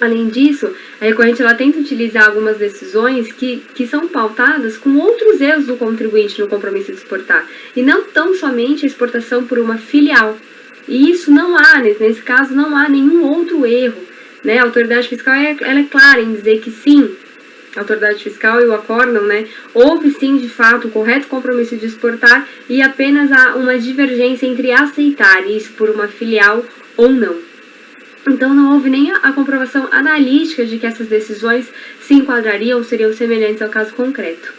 Além disso, a recorrente ela tenta utilizar algumas decisões que são pautadas com outros erros do contribuinte no compromisso de exportar, e não tão somente a exportação por uma filial. E isso não há, nesse caso, não há nenhum outro erro. A autoridade fiscal ela é clara em dizer que sim, a autoridade fiscal e o acórdão, houve sim, de fato, o correto compromisso de exportar e apenas há uma divergência entre aceitar isso por uma filial ou não. Então, não houve nem a comprovação analítica de que essas decisões se enquadrariam ou seriam semelhantes ao caso concreto.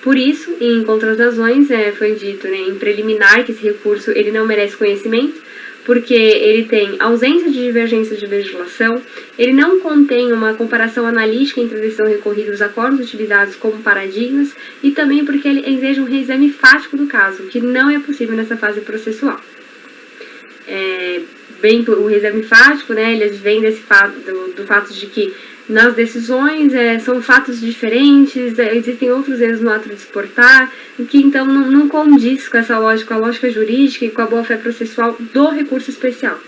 Por isso, em contra as razões, foi dito em preliminar que esse recurso ele não merece conhecimento, porque ele tem ausência de divergência de legislação, ele não contém uma comparação analítica entre a decisão recorrida e os acordos utilizados como paradigmas, e também porque ele exige um reexame fático do caso, que não é possível nessa fase processual. O reexame fático, ele vem do fato de que nas decisões são fatos diferentes, existem outros erros no ato de exportar, que então não condiz com essa lógica, com a lógica jurídica e com a boa-fé processual do recurso especial.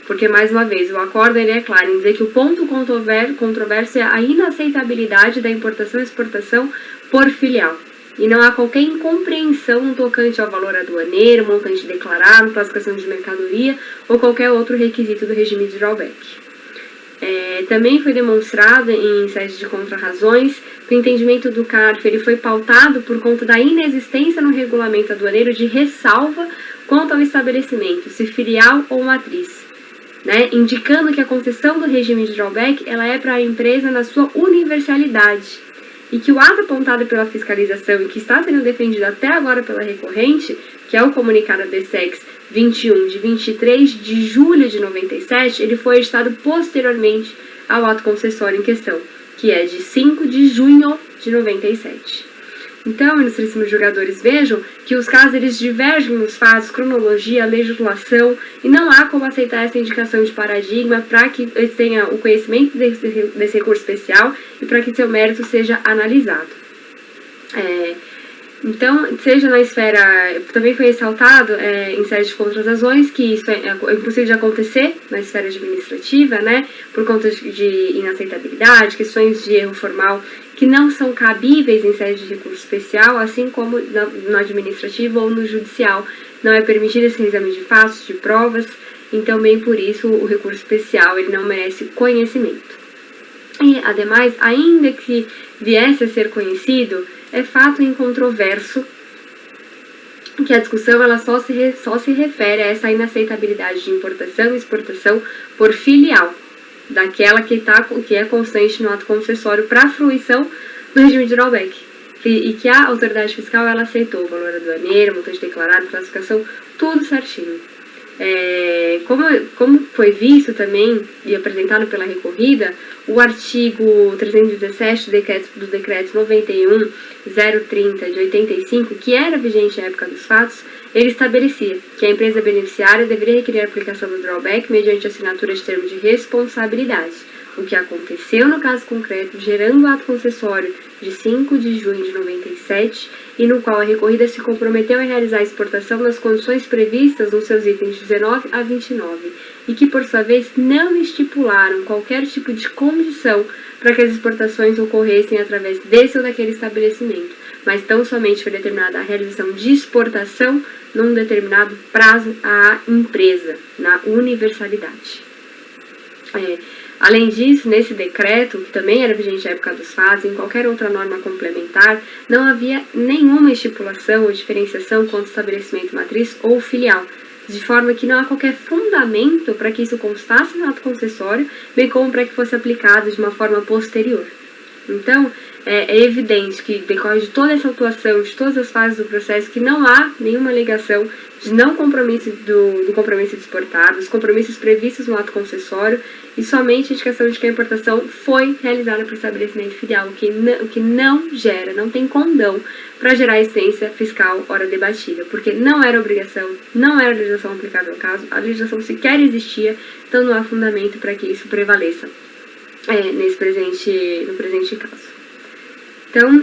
Porque, mais uma vez, o acordo ele é claro em dizer que o ponto controverso é a inaceitabilidade da importação e exportação por filial. E não há qualquer incompreensão no tocante ao valor aduaneiro, montante declarado, classificação de mercadoria ou qualquer outro requisito do regime de drawback. Também foi demonstrado em sede de contra-razões que o entendimento do CARF ele foi pautado por conta da inexistência no regulamento aduaneiro de ressalva quanto ao estabelecimento, se filial ou matriz, indicando que a concessão do regime de drawback ela é para a empresa na sua universalidade, e que o ato apontado pela fiscalização e que está sendo defendido até agora pela recorrente, que é o comunicado DSEX 21 de 23 de julho de 97, ele foi editado posteriormente ao ato concessório em questão, que é de 5 de junho de 97. Então, ilustríssimos julgadores, vejam que os casos eles divergem nos fatos, cronologia, legislação, e não há como aceitar essa indicação de paradigma para que eles tenham o conhecimento desse recurso especial e para que seu mérito seja analisado. Então, seja na esfera, também foi ressaltado em sede de contratações que isso é impossível de acontecer na esfera administrativa, por conta de inaceitabilidade, questões de erro formal que não são cabíveis em sede de recurso especial, assim como no administrativo ou no judicial. Não é permitido esse exame de fatos, de provas, então, bem por isso, o recurso especial ele não merece conhecimento. E, ademais, ainda que viesse a ser conhecido, é fato incontroverso que a discussão ela só se refere a essa inaceitabilidade de importação e exportação por filial, daquela que é constante no ato concessório para a fruição do regime de drawback. e que a autoridade fiscal ela aceitou o valor aduaneiro, montante declarado, classificação, tudo certinho. Como foi visto também e apresentado pela recorrida, o artigo 317 do decreto 91.030 de 85, que era vigente à época dos fatos, ele estabelecia que a empresa beneficiária deveria requerer a aplicação do drawback mediante assinatura de termo de responsabilidade, o que aconteceu no caso concreto, gerando o ato concessório de 5 de junho de 97, e no qual a recorrida se comprometeu a realizar a exportação nas condições previstas nos seus itens 19 a 29, e que, por sua vez, não estipularam qualquer tipo de condição para que as exportações ocorressem através desse ou daquele estabelecimento, mas tão somente foi determinada a realização de exportação num determinado prazo à empresa, na universalidade. Além disso, nesse decreto, que também era vigente à época dos fatos, em qualquer outra norma complementar, não havia nenhuma estipulação ou diferenciação quanto ao estabelecimento matriz ou filial, de forma que não há qualquer fundamento para que isso constasse no ato concessório, bem como para que fosse aplicado de uma forma posterior. Então, é evidente que decorre de toda essa atuação, de todas as fases do processo, que não há nenhuma alegação de não compromisso do compromisso de exportar, dos compromissos previstos no ato concessório, e somente a indicação de que a importação foi realizada por estabelecimento filial, o que não gera, não tem condão para gerar a exigência fiscal ora debatida, porque não era obrigação, não era legislação aplicável ao caso, a legislação sequer existia, então não há fundamento para que isso prevaleça no presente caso. Então,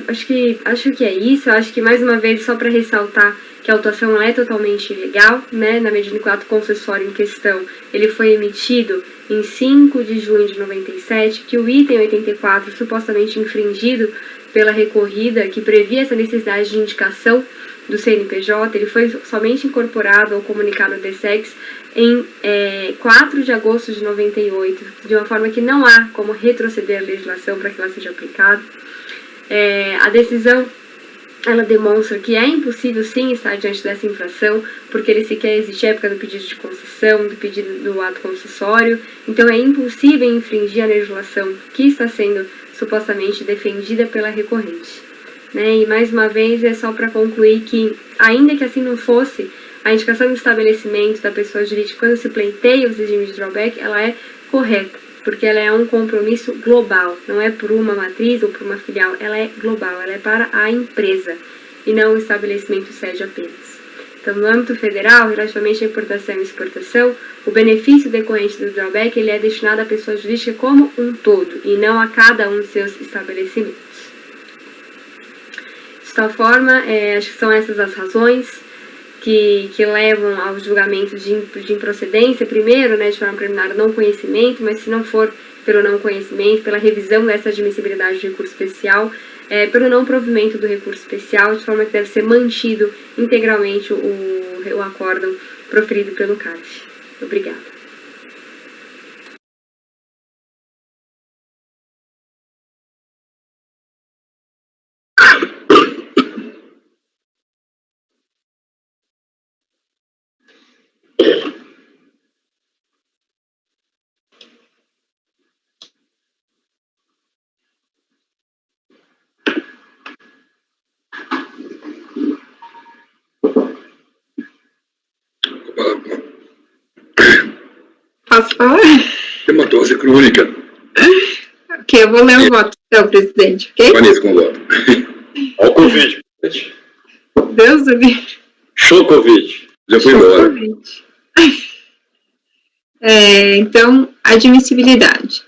acho que é isso. Acho que, mais uma vez, só para ressaltar que a autuação é totalmente ilegal, né, na medida que o ato concessório em questão ele foi emitido em 5 de junho de 97, que o item 84, supostamente infringido pela recorrida, que previa essa necessidade de indicação do CNPJ, ele foi somente incorporado ao comunicado DSEX em 4 de agosto de 98, de uma forma que não há como retroceder a legislação para que ela seja aplicada. A decisão, ela demonstra que é impossível sim estar diante dessa infração, porque ele sequer existe a época do pedido de concessão, do pedido do ato concessório, então é impossível infringir a legislação que está sendo supostamente defendida pela recorrente. E mais uma vez é só para concluir que, ainda que assim não fosse, a indicação do estabelecimento da pessoa jurídica quando se pleiteia os regimes de drawback, ela é correta, porque ela é um compromisso global, não é por uma matriz ou por uma filial, ela é global, ela é para a empresa e não o estabelecimento sede apenas. Então, no âmbito federal, relativamente à importação e exportação, o benefício decorrente do drawback ele é destinado à pessoa jurídica como um todo e não a cada um de seus estabelecimentos. De tal forma, acho que são essas as razões que levam ao julgamento de improcedência, primeiro, de forma preliminar, não conhecimento, mas se não for pelo não conhecimento, pela revisão dessa admissibilidade do recurso especial, pelo não provimento do recurso especial, de forma que deve ser mantido integralmente o acórdão proferido pelo CARF. Obrigada. Posso falar? Hematose crônica. Ok, eu vou ler o voto, então, presidente, ok? Vanessa, com voto. Olha o Covid. Deus do livre. Show Covid. Já foi embora. Então, admissibilidade.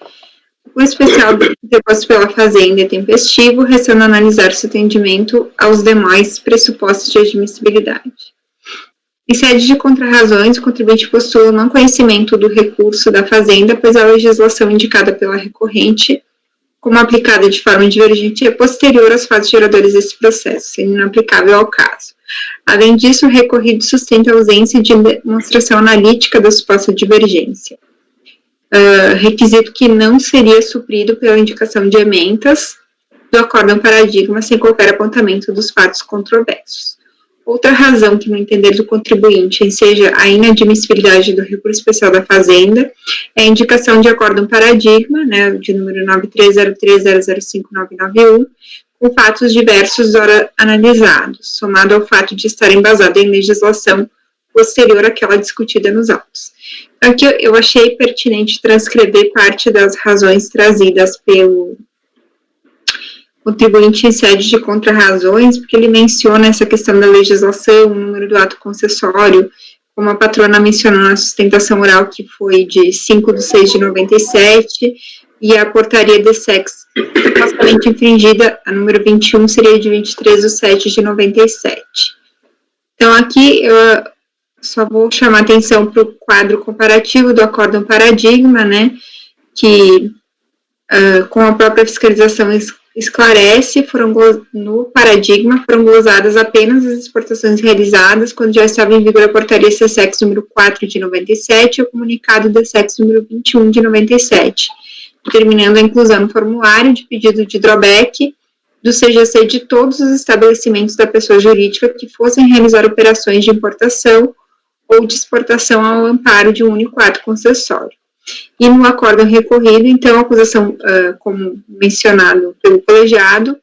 O especial deposto pela Fazenda é tempestivo, restando analisar seu atendimento aos demais pressupostos de admissibilidade. Em sede de contrarrazões, o contribuinte postula o não conhecimento do recurso da Fazenda, pois a legislação indicada pela recorrente, como aplicada de forma divergente, é posterior às fases geradoras desse processo, sendo inaplicável ao caso. Além disso, o recorrido sustenta a ausência de demonstração analítica da suposta divergência, requisito que não seria suprido pela indicação de ementas do acórdão paradigma sem qualquer apontamento dos fatos controversos. Outra razão que, no entender do contribuinte, enseja a inadmissibilidade do recurso especial da Fazenda é a indicação de acórdão paradigma, de número 9303005991, com fatos diversos ora analisados, somado ao fato de estar embasado em legislação posterior àquela discutida nos autos. Então, aqui eu achei pertinente transcrever parte das razões trazidas pelo contribuinte em sede de contrarrazões, porque ele menciona essa questão da legislação, o número do ato concessório, como a patrona mencionou na sustentação oral, que foi de 5/6/97, e a portaria de sexo supostamente infringida, a número 21, seria de 23/7/97. Então, aqui eu só vou chamar atenção para o quadro comparativo do acórdão paradigma, né, que com a própria fiscalização esclarece, no paradigma foram glosadas apenas as exportações realizadas quando já estava em vigor a portaria CSEX número 4/97 e o comunicado DSEX número 21/97, determinando a inclusão no formulário de pedido de drawback do CGC de todos os estabelecimentos da pessoa jurídica que fossem realizar operações de importação ou de exportação ao amparo de um único ato concessório. E no acórdão recorrido, então, a acusação, como mencionado pelo colegiado,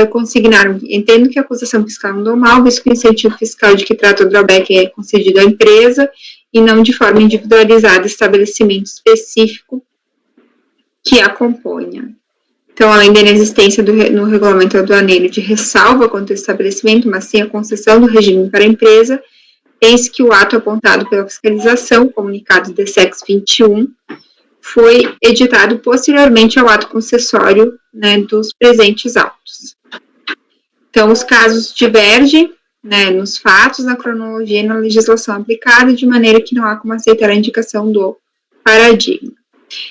consignaram, entendo que a acusação fiscal não normal, visto que o incentivo fiscal de que trata o drawback é concedido à empresa e não de forma individualizada estabelecimento específico que a componha. Então, além da inexistência no regulamento aduaneiro de ressalva quanto ao estabelecimento, mas sim a concessão do regime para a empresa, tem-se que o ato apontado pela fiscalização, comunicado DSEX 21, foi editado posteriormente ao ato concessório, né, dos presentes autos. Então, os casos divergem, né, nos fatos, na cronologia e na legislação aplicada, de maneira que não há como aceitar a indicação do paradigma.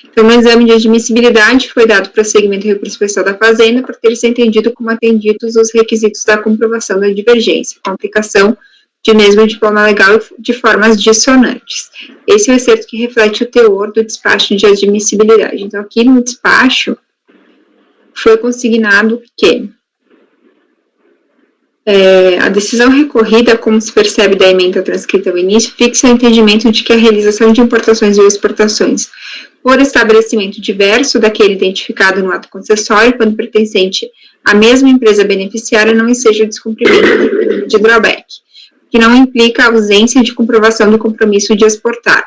Então, no exame de admissibilidade foi dado prosseguimento ao recurso especial da Fazenda por ter se entendido como atendidos os requisitos da comprovação da divergência, com aplicação de mesmo diploma legal de formas dissonantes. Esse é o excerto que reflete o teor do despacho de admissibilidade. Então, aqui no despacho, foi consignado que a decisão recorrida, como se percebe da ementa transcrita ao início, fixa o entendimento de que a realização de importações ou exportações por estabelecimento diverso daquele identificado no ato concessório, quando pertencente à mesma empresa beneficiária, não enseja o descumprimento de drawback, que não implica a ausência de comprovação do compromisso de exportar.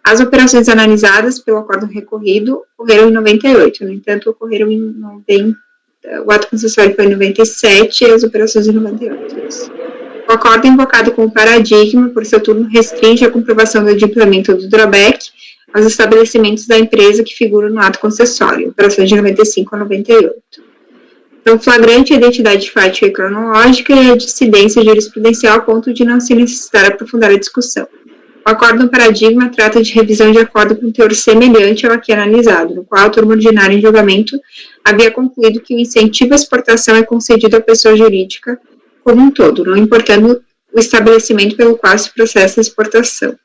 As operações analisadas pelo acórdão recorrido ocorreram em 98, no entanto, ocorreram em 90, o ato concessório foi em 97 e as operações em 98. O acórdão invocado como paradigma, por seu turno, restringe a comprovação do adimplemento do drawback aos estabelecimentos da empresa que figuram no ato concessório, operações de 95 a 98. Então, flagrante a identidade fática e cronológica e a dissidência jurisprudencial a ponto de não se necessitar aprofundar a discussão. O acórdão paradigma trata de revisão de acordo com teor semelhante ao aqui analisado, no qual a turma ordinária em julgamento havia concluído que o incentivo à exportação é concedido à pessoa jurídica como um todo, não importando o estabelecimento pelo qual se processa a exportação.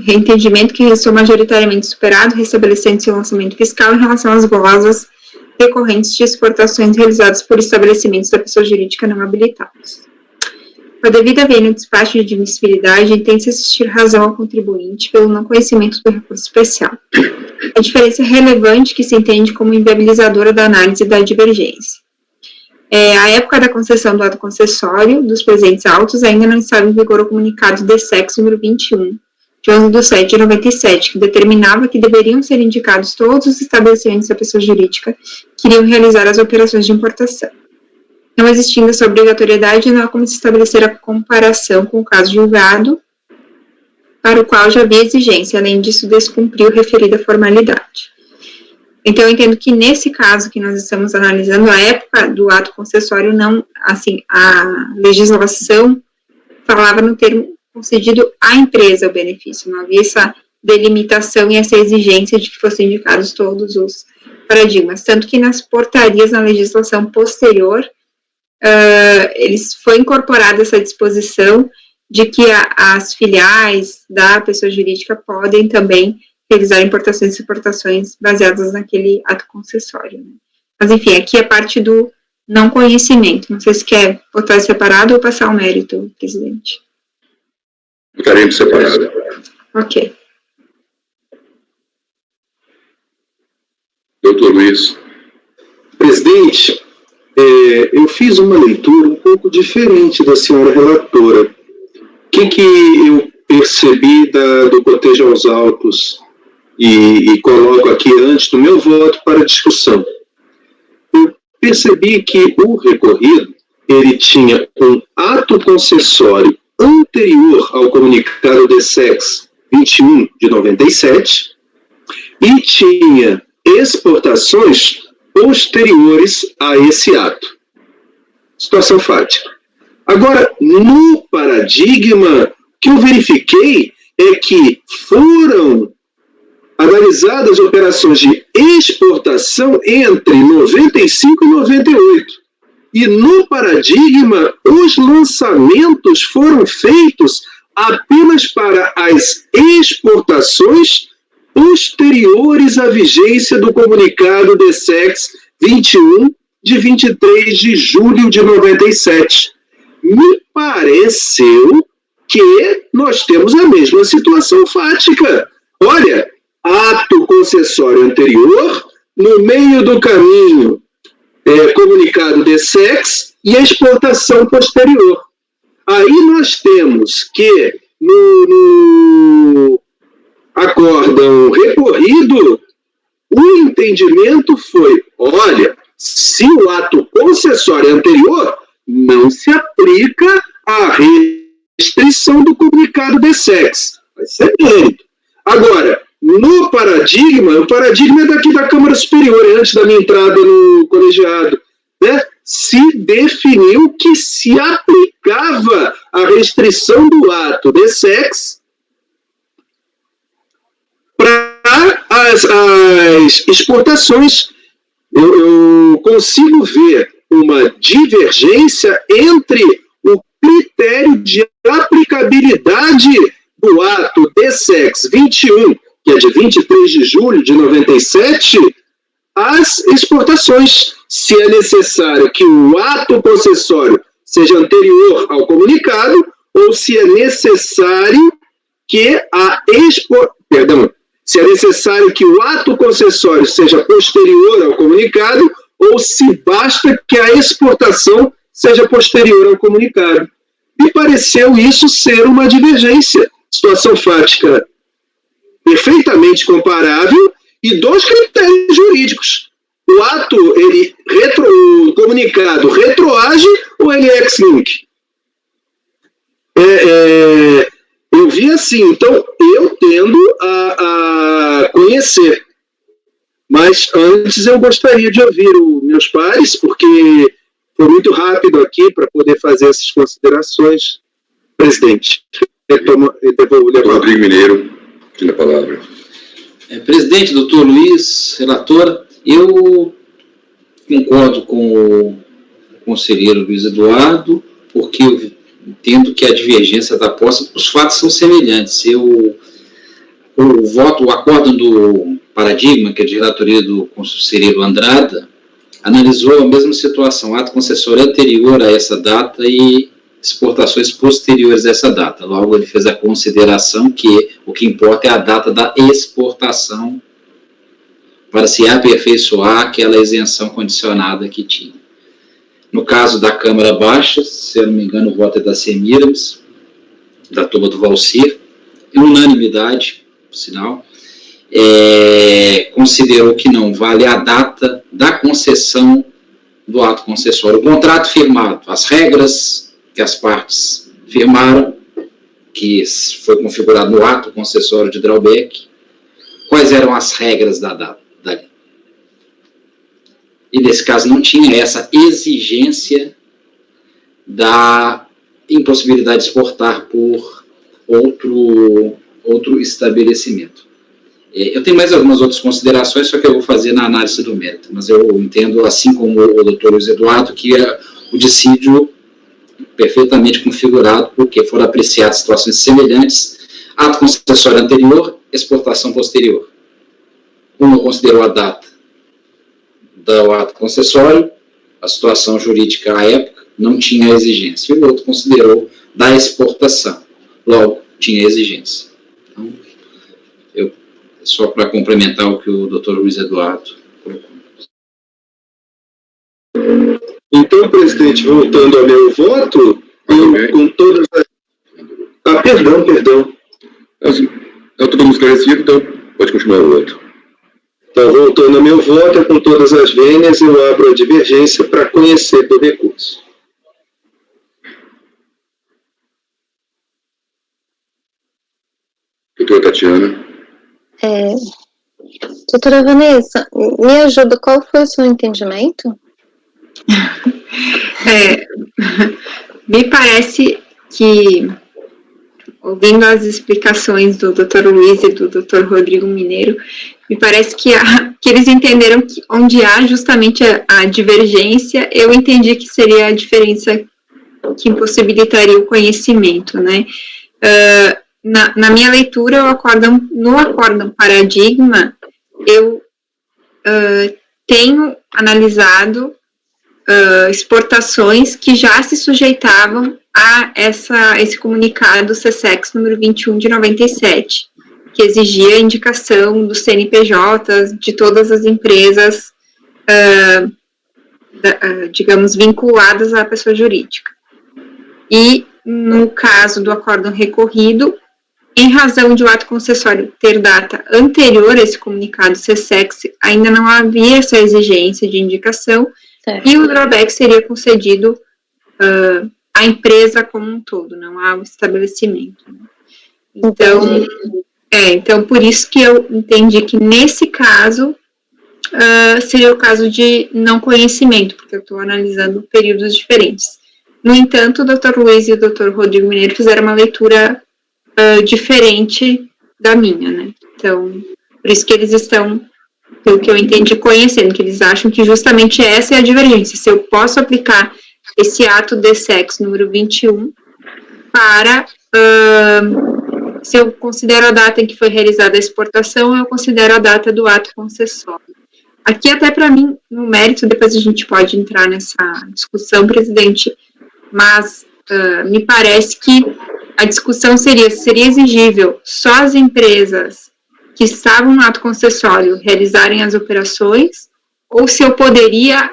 Reentendimento que restou majoritariamente superado, restabelecendo-se o lançamento fiscal em relação às glosas decorrentes de exportações realizadas por estabelecimentos da pessoa jurídica não habilitados. Com a devida vênia no despacho de admissibilidade, entende-se assistir razão ao contribuinte pelo não conhecimento do recurso especial. A diferença relevante que se entende como inviabilizadora da análise da divergência. A época da concessão do ato concessório dos presentes autos ainda não estava em vigor o comunicado DSEX número 21, de 11/7/97, que determinava que deveriam ser indicados todos os estabelecimentos da pessoa jurídica que iriam realizar as operações de importação. Não existindo essa obrigatoriedade, não há como se estabelecer a comparação com o caso julgado, para o qual já havia exigência, além disso, descumpriu referida formalidade. Então, eu entendo que nesse caso que nós estamos analisando, a época do ato concessório, não, assim, a legislação falava no termo concedido à empresa o benefício, não havia essa delimitação e essa exigência de que fossem indicados todos os paradigmas, tanto que nas portarias, na legislação posterior, foi incorporada essa disposição de que as filiais da pessoa jurídica podem também realizar importações e exportações baseadas naquele ato concessório. Né? Mas, enfim, aqui é parte do não conhecimento. Não sei se quer botar separado ou passar o mérito, presidente. Botaremos separado. Ok. Doutor Luiz. Presidente, eu fiz uma leitura um pouco diferente da senhora relatora. O que eu percebi do cotejo aos autos e coloco aqui antes do meu voto para discussão? Eu percebi que o recorrido, ele tinha um ato concessório anterior ao comunicado DSEX 21 de 97 e tinha exportações posteriores a esse ato. Situação fática. Agora, no paradigma, que eu verifiquei é que foram analisadas operações de exportação entre 95 e 98. E no paradigma, os lançamentos foram feitos apenas para as exportações posteriores à vigência do comunicado DSEX 21, de 23 de julho de 97. Me pareceu que nós temos a mesma situação fática. Olha, ato concessório anterior, no meio do caminho, comunicado DSEX e a exportação posterior. Aí nós temos que, no acórdão recorrido, o entendimento foi, olha, se o ato concessório anterior não se aplica à restrição do comunicado DSEX. Vai ser mérito. Agora, no paradigma, o paradigma é daqui da Câmara Superior, antes da minha entrada no colegiado, né? Se definiu que se aplicava a restrição do ato DSEX para as exportações. Eu consigo ver uma divergência entre o critério de aplicabilidade do ato DSEX 21, que é de 23 de julho de 97, às exportações, se é necessário que o ato concessório seja anterior ao comunicado, ou se é necessário que se é necessário que o ato concessório seja posterior ao comunicado, ou se basta que a exportação seja posterior ao comunicado. Me pareceu isso ser uma divergência. Situação fática perfeitamente comparável e dois critérios jurídicos. O ato, o comunicado retroage ou ele é ex-link? Eu vi assim, então eu tendo a conhecer. Mas antes eu gostaria de ouvir os meus pares, porque foi muito rápido aqui para poder fazer essas considerações. Presidente, Rodrigo Mineiro, tem a palavra. Presidente, doutor Luiz, relatora, eu concordo com o conselheiro Luiz Eduardo, porque eu entendo que a divergência da posse, os fatos são semelhantes. O acórdão do paradigma, que é de relatoria do conselheiro Andrada, analisou a mesma situação, ato concessório anterior a essa data e exportações posteriores a essa data. Logo, ele fez a consideração que o que importa é a data da exportação para se aperfeiçoar aquela isenção condicionada que tinha. No caso da Câmara Baixa, se eu não me engano, o voto é da Semiramis, da turma do Valcir, em unanimidade, por sinal, considerou que não vale a data da concessão do ato concessório. O contrato firmado, as regras que as partes firmaram, que foi configurado no ato concessório de drawback, quais eram as regras da data? E nesse caso não tinha essa exigência da impossibilidade de exportar por outro estabelecimento. Eu tenho mais algumas outras considerações, só que eu vou fazer na análise do mérito, mas eu entendo, assim como o doutor Luiz Eduardo, que o dissídio perfeitamente configurado, porque foram apreciadas situações semelhantes, ato concessório anterior, exportação posterior. Uma considerou a data do ato concessório, a situação jurídica à época não tinha exigência, e o outro considerou da exportação, logo tinha exigência. Então, só para complementar o que o doutor Luiz Eduardo Então, presidente, voltando ao meu voto, eu, com todas as... Ah, perdão. Está todo mundo esclarecido, então pode continuar o voto. Então, voltando ao meu voto, com todas as vênias, eu abro a divergência para conhecer do recurso. Doutora Tatiana. Doutora Vanessa, me ajuda, qual foi o seu entendimento? Me parece que, ouvindo as explicações do Dr. Luiz e do Dr. Rodrigo Mineiro, me parece que eles entenderam que onde há justamente a divergência, eu entendi que seria a diferença que impossibilitaria o conhecimento, né? Na minha leitura, no acórdão paradigma, eu tenho analisado exportações que já se sujeitavam a esse comunicado CSEX número 21 de 97, que exigia a indicação dos CNPJs de todas as empresas, digamos, vinculadas à pessoa jurídica. E, no caso do acórdão recorrido, em razão de o ato concessório ter data anterior a esse comunicado CSEX, ainda não havia essa exigência de indicação, certo. E o drawback seria concedido à empresa como um todo, não ao estabelecimento. Então, por isso que eu entendi que, nesse caso, seria o caso de não conhecimento, porque eu estou analisando períodos diferentes. No entanto, o Dr. Luiz e o Dr. Rodrigo Mineiro fizeram uma leitura diferente da minha, né? Então, por isso que eles estão, pelo que eu entendi, conhecendo, que eles acham que justamente essa é a divergência. Se eu posso aplicar esse ato DSEX número 21 para, se eu considero a data em que foi realizada a exportação, eu considero a data do ato concessório. Aqui, até para mim, no mérito, depois a gente pode entrar nessa discussão, presidente, mas me parece que a discussão seria se seria exigível só as empresas que estavam no ato concessório realizarem as operações, ou se eu poderia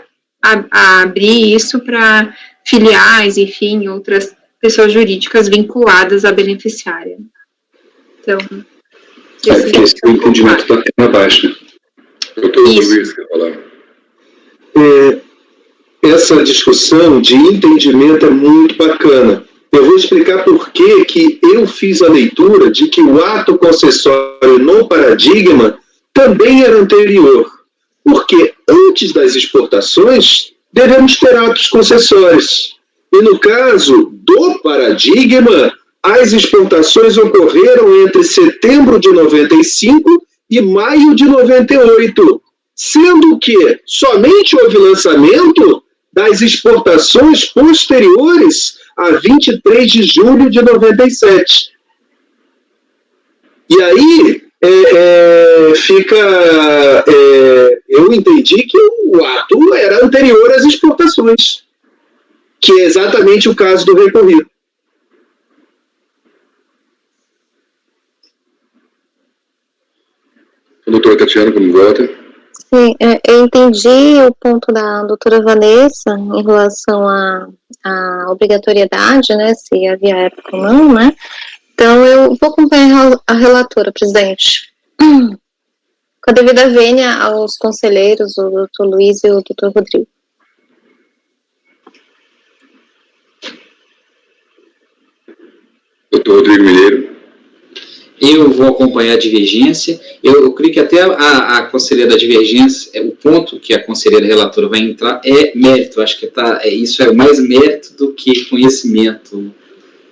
abrir isso para filiais, enfim, outras pessoas jurídicas vinculadas à beneficiária. Então, esse entendimento está na baixa. Doutor Luiz, quer falar? Essa discussão de entendimento é muito bacana. Eu vou explicar por que eu fiz a leitura de que o ato concessório no paradigma também era anterior. Porque antes das exportações, devemos ter atos concessórios. E no caso do paradigma, as exportações ocorreram entre setembro de 95 e maio de 98, sendo que somente houve lançamento das exportações posteriores a 23 de julho de 97. E aí, eu entendi que o ato era anterior às exportações, que é exatamente o caso do recorrido. Doutora Tatiana, como vota? Sim, eu entendi o ponto da doutora Vanessa em relação à obrigatoriedade, né, se havia época ou não, né? Então, eu vou acompanhar a relatora, presidente. Com a devida vênia aos conselheiros, o doutor Luiz e o doutor Rodrigo. Doutor Rodrigo Mineiro. Eu vou acompanhar a divergência. Eu creio que até a conselheira da divergência, o ponto que a conselheira relatora vai entrar é mérito. Acho que isso é mais mérito do que conhecimento,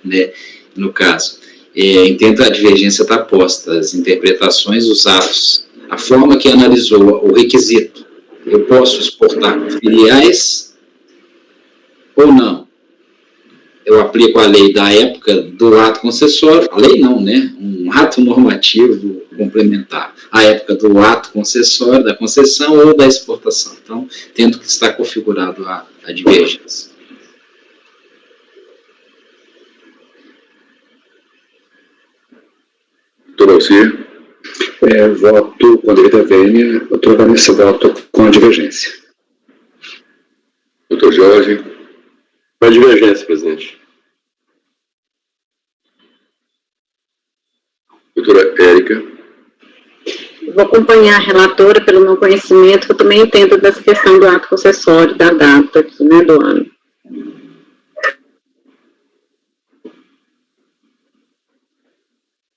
né, no caso. Entendo a divergência está posta, as interpretações, os atos, a forma que analisou o requisito. Eu posso exportar filiais ou não? Eu aplico a lei da época do ato concessório, a lei não, né? Um ato normativo complementar, a época do ato concessório, da concessão ou da exportação. Então, tendo que estar configurado a divergência. Doutor Alcir. Voto com a devida vênia. Doutora Vanessa, voto com a divergência. Doutor Jorge. Com a divergência, presidente. Doutora Érica. Vou acompanhar a relatora pelo meu conhecimento, que eu também entendo dessa questão do ato concessório, da data aqui, né, do ano.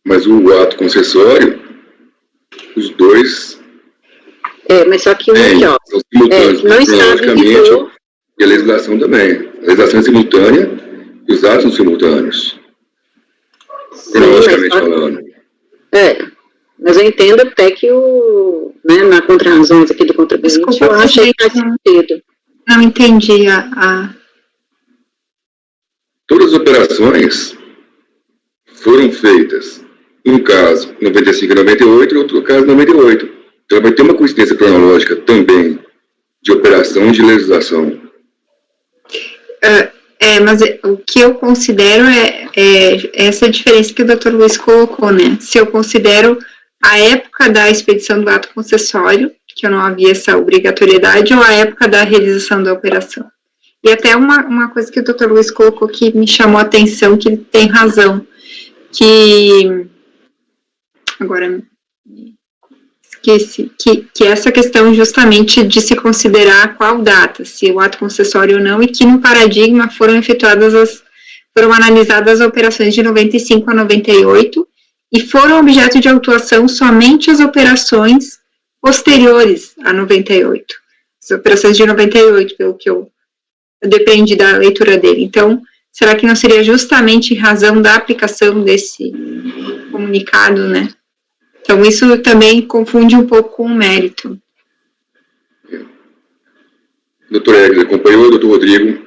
Mas o ato concessório, os dois... Mas só que aqui, ó, são simultâneos, não está em vigor. E a legislação também. A legislação é simultânea e os atos são simultâneos. Cronologicamente falando. Mas eu entendo até que na contrarrazões aqui do contribuinte, Desculpa, eu achei que faz sentido. Não entendi Todas as operações foram feitas, um caso 95 e 98 e outro caso 98. Então vai ter uma coincidência cronológica também de operação e de legislação. Mas o que eu considero é essa diferença que o Dr. Luiz colocou, né? Se eu considero a época da expedição do ato concessório, que eu não havia essa obrigatoriedade, ou a época da realização da operação. E até uma coisa que o Dr. Luiz colocou que me chamou a atenção, que ele tem razão, que agora esqueci, que essa questão justamente de se considerar qual data, se o ato concessório ou não, e que no paradigma foram analisadas as operações de 95 a 98, e foram objeto de autuação somente as operações posteriores a 98. As operações de 98, pelo que eu deprendi da leitura dele. Então, será que não seria justamente em razão da aplicação desse comunicado, né? Então, isso também confunde um pouco com o mérito. Doutor Egli, acompanhou o doutor Rodrigo?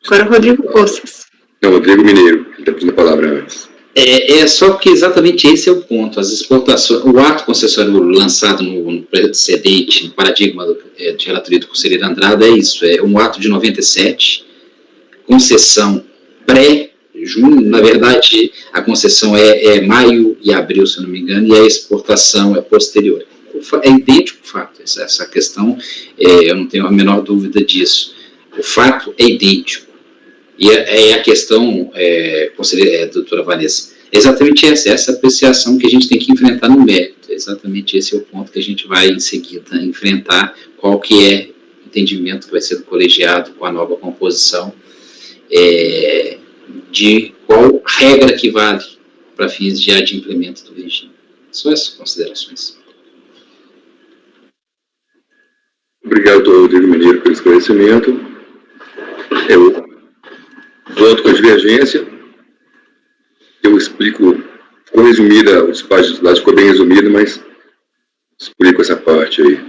Agora o Rodrigo Poças. Não, Rodrigo Mineiro, ele está pedindo a palavra antes. Só que exatamente esse é o ponto. As exportações, o ato concessório lançado no precedente, no paradigma de relatoria do Conselheiro Andrada, é isso, é um ato de 97, concessão pré-junho, na verdade, a concessão é maio e abril, se eu não me engano, e a exportação é posterior. É idêntico o fato, essa questão, eu não tenho a menor dúvida disso. O fato é idêntico. E a questão, doutora Vanessa, é exatamente essa apreciação que a gente tem que enfrentar no mérito. Exatamente esse é o ponto que a gente vai, em seguida, enfrentar, qual que é o entendimento que vai ser do colegiado com a nova composição, de qual regra que vale para fins de adimplemento do regime. Só essas considerações. Obrigado, doutor Rodrigo Mineiro, pelo esclarecimento. Eu voto com a divergência. Eu explico, ficou resumida, os páginas lá ficou bem resumido, mas explico essa parte aí.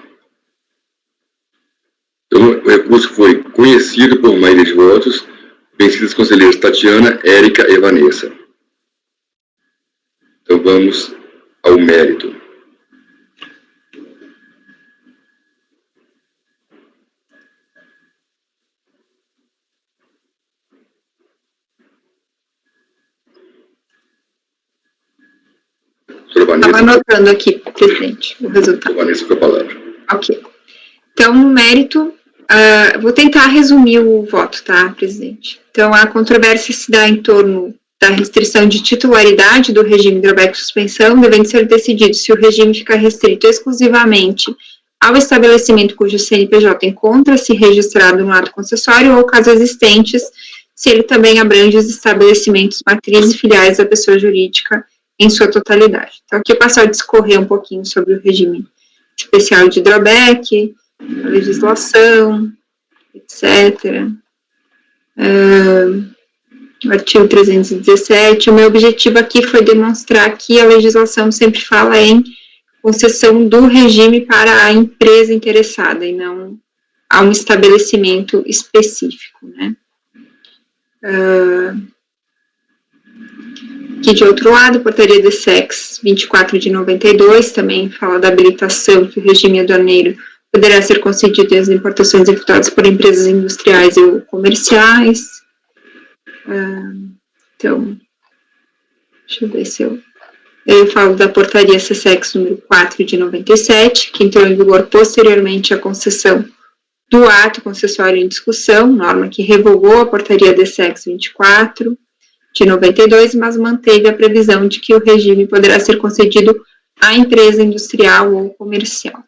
Então, o recurso foi conhecido por maioria de votos, vencidas as conselheiras Tatiana, Érica e Vanessa. Então, vamos ao mérito. Estava anotando aqui, presidente, o resultado. Vanessa, com a palavra. Ok. Então, no mérito, vou tentar resumir o voto, tá, presidente? Então, a controvérsia se dá em torno da restrição de titularidade do regime drawback suspensão, devendo ser decidido se o regime fica restrito exclusivamente ao estabelecimento cujo CNPJ encontra-se registrado no ato concessório ou, caso existentes, se ele também abrange os estabelecimentos matrizes e filiais da pessoa jurídica em sua totalidade. Então, aqui eu passo a discorrer um pouquinho sobre o regime especial de drawback, a legislação, etc. O artigo 317, o meu objetivo aqui foi demonstrar que a legislação sempre fala em concessão do regime para a empresa interessada e não a um estabelecimento específico, né? Aqui, de outro lado, portaria de SEX 24 de 92, também fala da habilitação que o regime aduaneiro poderá ser concedido às importações efetuadas por empresas industriais ou comerciais. Então, deixa eu ver se eu falo da portaria CSEX número 4 de 97, que entrou em vigor posteriormente à concessão do ato concessório em discussão, norma que revogou a portaria DSEX 24 de 92, mas manteve a previsão de que o regime poderá ser concedido à empresa industrial ou comercial.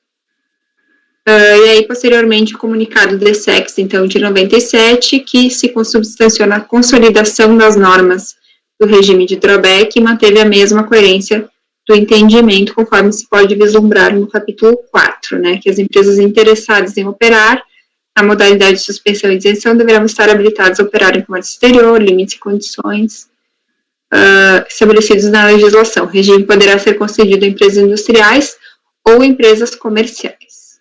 E aí, posteriormente, o comunicado DSEX, então, de 97, que se consubstanciou na consolidação das normas do regime de drawback e manteve a mesma coerência do entendimento, conforme se pode vislumbrar no capítulo 4, né, que as empresas interessadas em operar na modalidade de suspensão e isenção deverão estar habilitadas a operar em comércio exterior, limites e condições estabelecidos na legislação. O regime poderá ser concedido a empresas industriais ou empresas comerciais.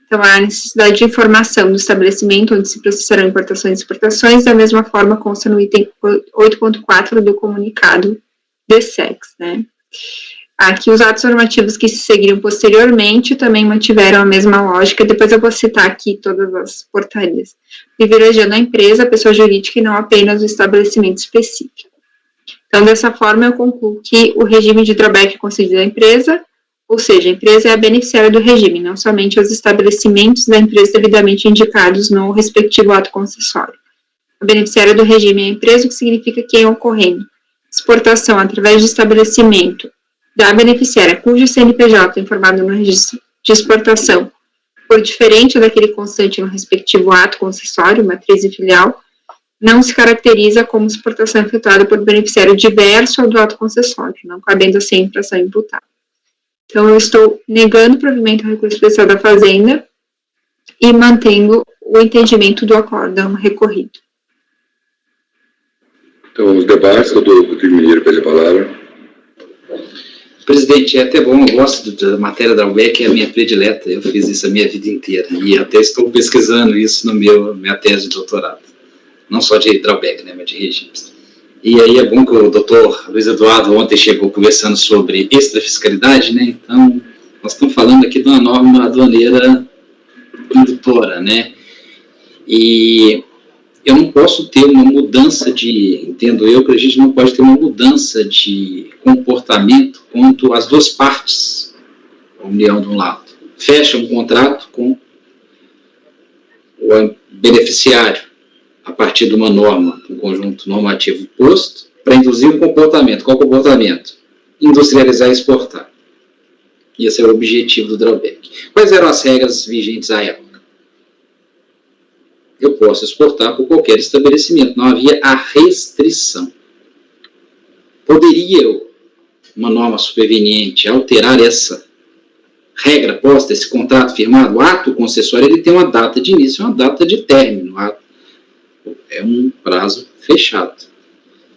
Então, há a necessidade de informação do estabelecimento onde se processarão importações e exportações, da mesma forma consta no item 8.4 do comunicado DSEX, né. Aqui os atos normativos que se seguiram posteriormente também mantiveram a mesma lógica. Depois eu vou citar aqui todas as portarias, privilegiando a empresa, a pessoa jurídica e não apenas o estabelecimento específico. Então, dessa forma, eu concluo que o regime de drawback é concedido à empresa, ou seja, a empresa é a beneficiária do regime, não somente os estabelecimentos da empresa devidamente indicados no respectivo ato concessório. A beneficiária do regime é a empresa, o que significa que, em ocorrendo exportação através de estabelecimento da beneficiária cujo CNPJ é informado no registro de exportação por diferente daquele constante no respectivo ato concessório, matriz e filial, não se caracteriza como exportação efetuada por beneficiário diverso ao do ato concessório, não cabendo assim a infração imputada. Então, eu estou negando o provimento ao recurso especial da Fazenda e mantendo o entendimento do acórdão recorrido. Então, os debates, doutor Rodrigo Mineiro, pede a palavra. Presidente, é até bom, eu gosto da matéria da drawback, é a minha predileta, eu fiz isso a minha vida inteira, e até estou pesquisando isso no minha tese de doutorado, não só de drawback, né, mas de regimes. E aí é bom que o doutor Luiz Eduardo ontem chegou conversando sobre extrafiscalidade, né, então nós estamos falando aqui de uma norma aduaneira indutora, né, e eu não posso ter uma mudança entendo eu que a gente não pode ter uma mudança de comportamento quanto às duas partes, a união de um lado. Fecha um contrato com o beneficiário a partir de uma norma, um conjunto normativo posto, para induzir um comportamento. Qual comportamento? Industrializar e exportar. Esse é o objetivo do drawback. Quais eram as regras vigentes à época? Eu posso exportar por qualquer estabelecimento, não havia a restrição. Poderia uma norma superveniente alterar essa regra posta, esse contrato firmado? O ato concessório ele tem uma data de início e uma data de término. É um prazo fechado.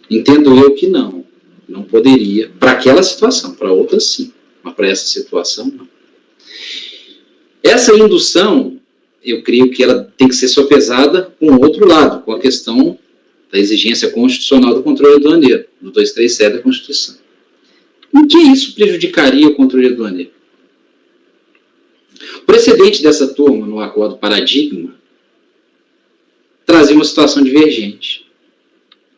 Entendo eu que não poderia, para aquela situação, para outra sim, mas para essa situação não. Essa indução, eu creio que ela tem que ser sopesada com o outro lado, com a questão da exigência constitucional do controle aduaneiro, do 237 da Constituição. Em que isso prejudicaria o controle aduaneiro? O precedente dessa turma no acordo paradigma trazia uma situação divergente.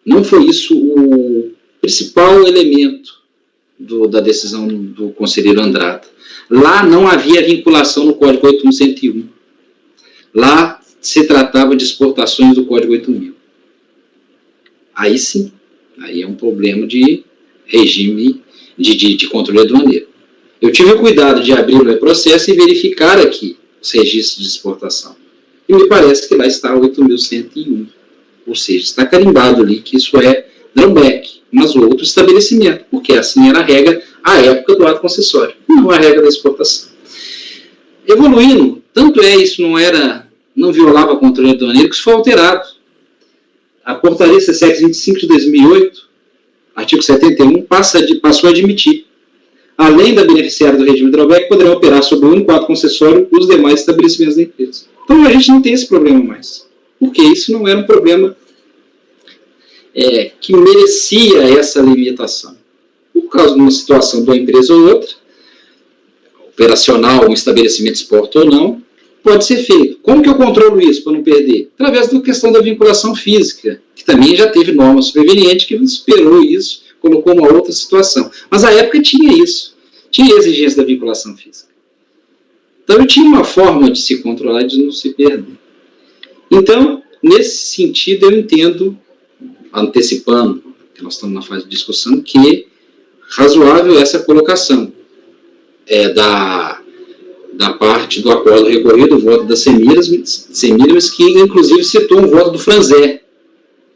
Não foi isso o principal elemento da decisão do conselheiro Andrada. Lá não havia vinculação no Código 8.101. Lá se tratava de exportações do Código 8.000. Aí sim, aí é um problema de regime de controle aduaneiro. Eu tive o cuidado de abrir o processo e verificar aqui os registros de exportação. E me parece que lá está 8.101. Ou seja, está carimbado ali que isso é drawback, mas o outro estabelecimento, porque assim era a regra à época do ato concessório, não a regra da exportação. Evoluindo, tanto isso não violava o controle aduaneiro, que isso foi alterado. A portaria CSEX 25 de 2008, artigo 71, passou a admitir. Além da beneficiária do regime drawback, poderão operar sobre o único ato concessório os demais estabelecimentos da empresa. Então a gente não tem esse problema mais, porque isso não era um problema que merecia essa limitação. Por causa de uma situação de uma empresa ou outra, operacional, um estabelecimento exporta ou não, pode ser feito. Como que eu controlo isso para não perder? Através da questão da vinculação física, que também já teve norma superveniente que superou isso, colocou uma outra situação. Mas a época tinha isso, tinha a exigência da vinculação física. Então, eu tinha uma forma de se controlar e de não se perder. Então, nesse sentido, eu entendo, antecipando, que nós estamos na fase de discussão, que razoável essa colocação da parte do acordo recorrido, o voto da Semiramis, que inclusive citou um voto do Franzé.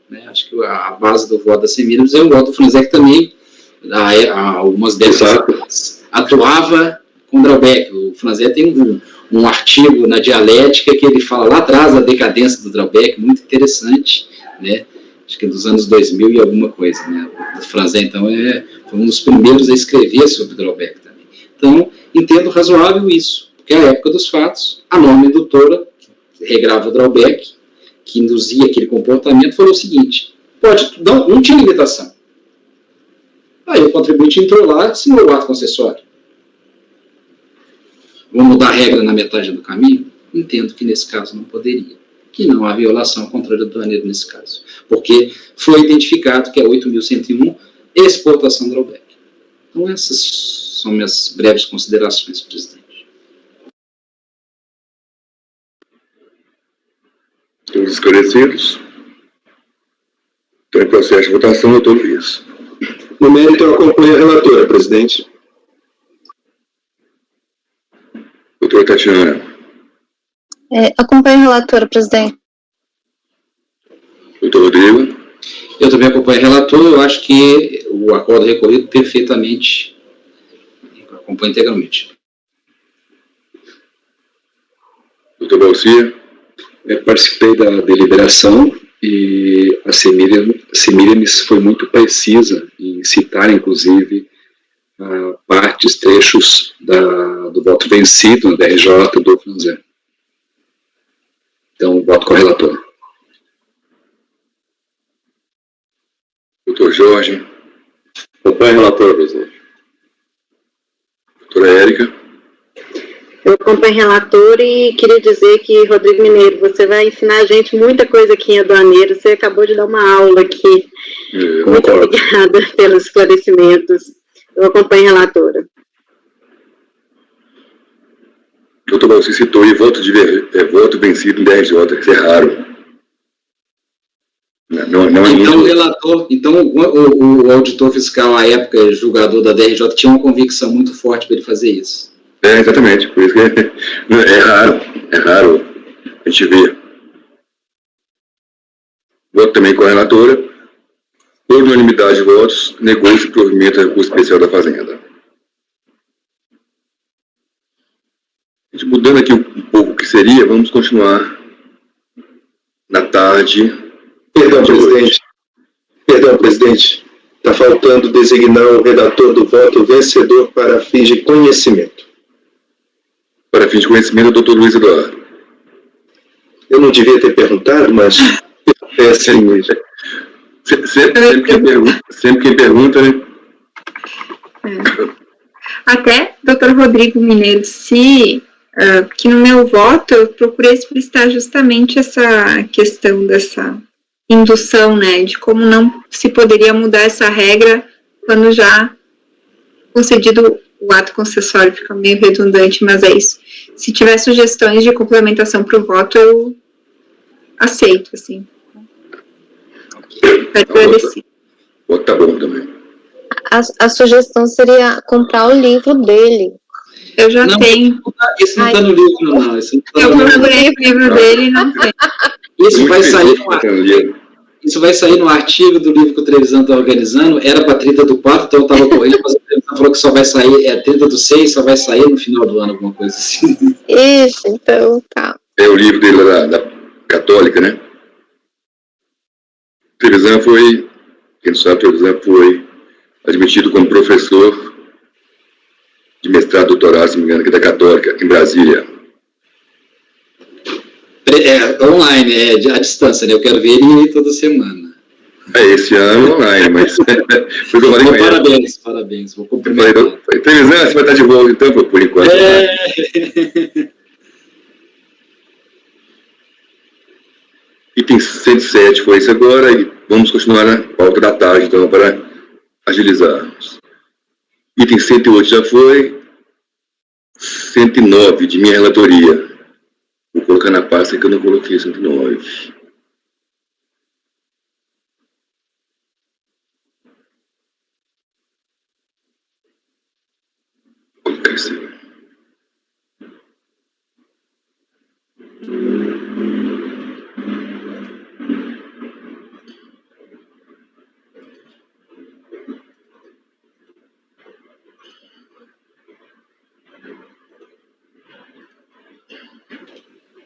Né? Acho que a base do voto da Semiramis é um voto do Franzé que também, há algumas décadas, atuava com Drawback. O Franzé tem um artigo na Dialética que ele fala lá atrás da decadência do Drawback, muito interessante, né? Acho que dos anos 2000 e alguma coisa, né? O Franzé, então, foi um dos primeiros a escrever sobre o Drawback também. Então, entendo razoável isso, porque à época dos fatos, a norma indutora, que regrava o Drawback, que induzia aquele comportamento, falou o seguinte: não tinha limitação. Aí o contribuinte entrou lá e assinou o ato concessório. Vou mudar a regra na metade do caminho? Entendo que nesse caso não poderia. Que não há violação ao controle aduaneiro nesse caso. Porque foi identificado que é 8.101 exportação drawback. Então essas são minhas breves considerações, presidente. Todos esclarecidos? Então, em processo de votação, doutor Luiz. No mérito, eu acompanho a relatora, presidente. Doutora Tatiana. Acompanho a relatora, presidente. Doutor Rodrigo. Eu também acompanho o relator, eu acho que o acordo recorrido perfeitamente, acompanho integralmente. Doutor Balcia. Participei da deliberação e a Semiramis foi muito precisa em citar, inclusive, partes, trechos do voto vencido na DRJ do Franzé. Então, voto com a relatora. Doutor Jorge. Acompanho o relator, presidente. Doutora Érica. Eu acompanho o relator e queria dizer que, Rodrigo Mineiro, você vai ensinar a gente muita coisa aqui em aduaneiro. Você acabou de dar uma aula aqui. Muito obrigada pelos esclarecimentos. Eu acompanho a relatora. Doutor Balcia citou aí voto vencido em DRJ, isso é raro. Não é então, muito... o relator, o auditor fiscal, à época, julgador da DRJ, tinha uma convicção muito forte para ele fazer isso. Exatamente, por isso que é raro a gente ver. Voto também com a relatora. Por unanimidade de votos, negou-se o provimento do recurso especial da Fazenda. Mudando aqui um pouco o que seria, vamos continuar na tarde. Perdão, presidente. Está faltando designar o redator do voto vencedor para fins de conhecimento. Para fins de conhecimento, o doutor Luiz Eduardo. Eu não devia ter perguntado, mas é assim mesmo. Sempre quem pergunta, né? Até, doutor Rodrigo Mineiro, que no meu voto eu procurei explicitar justamente essa questão dessa indução, né, de como não se poderia mudar essa regra quando já concedido o ato concessório, fica meio redundante, mas é isso. Se tiver sugestões de complementação para o voto, eu aceito, assim. Agradecer. O voto tá bom também. A sugestão seria comprar o livro dele. Eu já tenho. Esse não está no livro, não. Eu procurei o livro dele e não tem. Isso vai sair no artigo do livro que o Trevisan está organizando. Era para 30 do 4, então eu estava correndo, mas o Trevisan falou que só vai sair, 30 do 6, só vai sair no final do ano, alguma coisa assim. Isso, então tá. É o livro dele da Católica, né? O Trevisan foi, quem não sabe, o Trevisan foi admitido como professor de mestrado, doutorado, se não me engano, aqui da Católica, em Brasília. Online, à distância, né? Eu quero ver ele toda semana. Esse ano online, mas... Parabéns, vou cumprimentar. Trevisan, você vai estar de volta, então, por enquanto. Item 107 foi isso agora, e vamos continuar na pauta da tarde, então, para agilizarmos. Item 108 já foi. 109 de minha relatoria. Vou colocar na pasta que eu não coloquei 109. Vou colocar isso aí.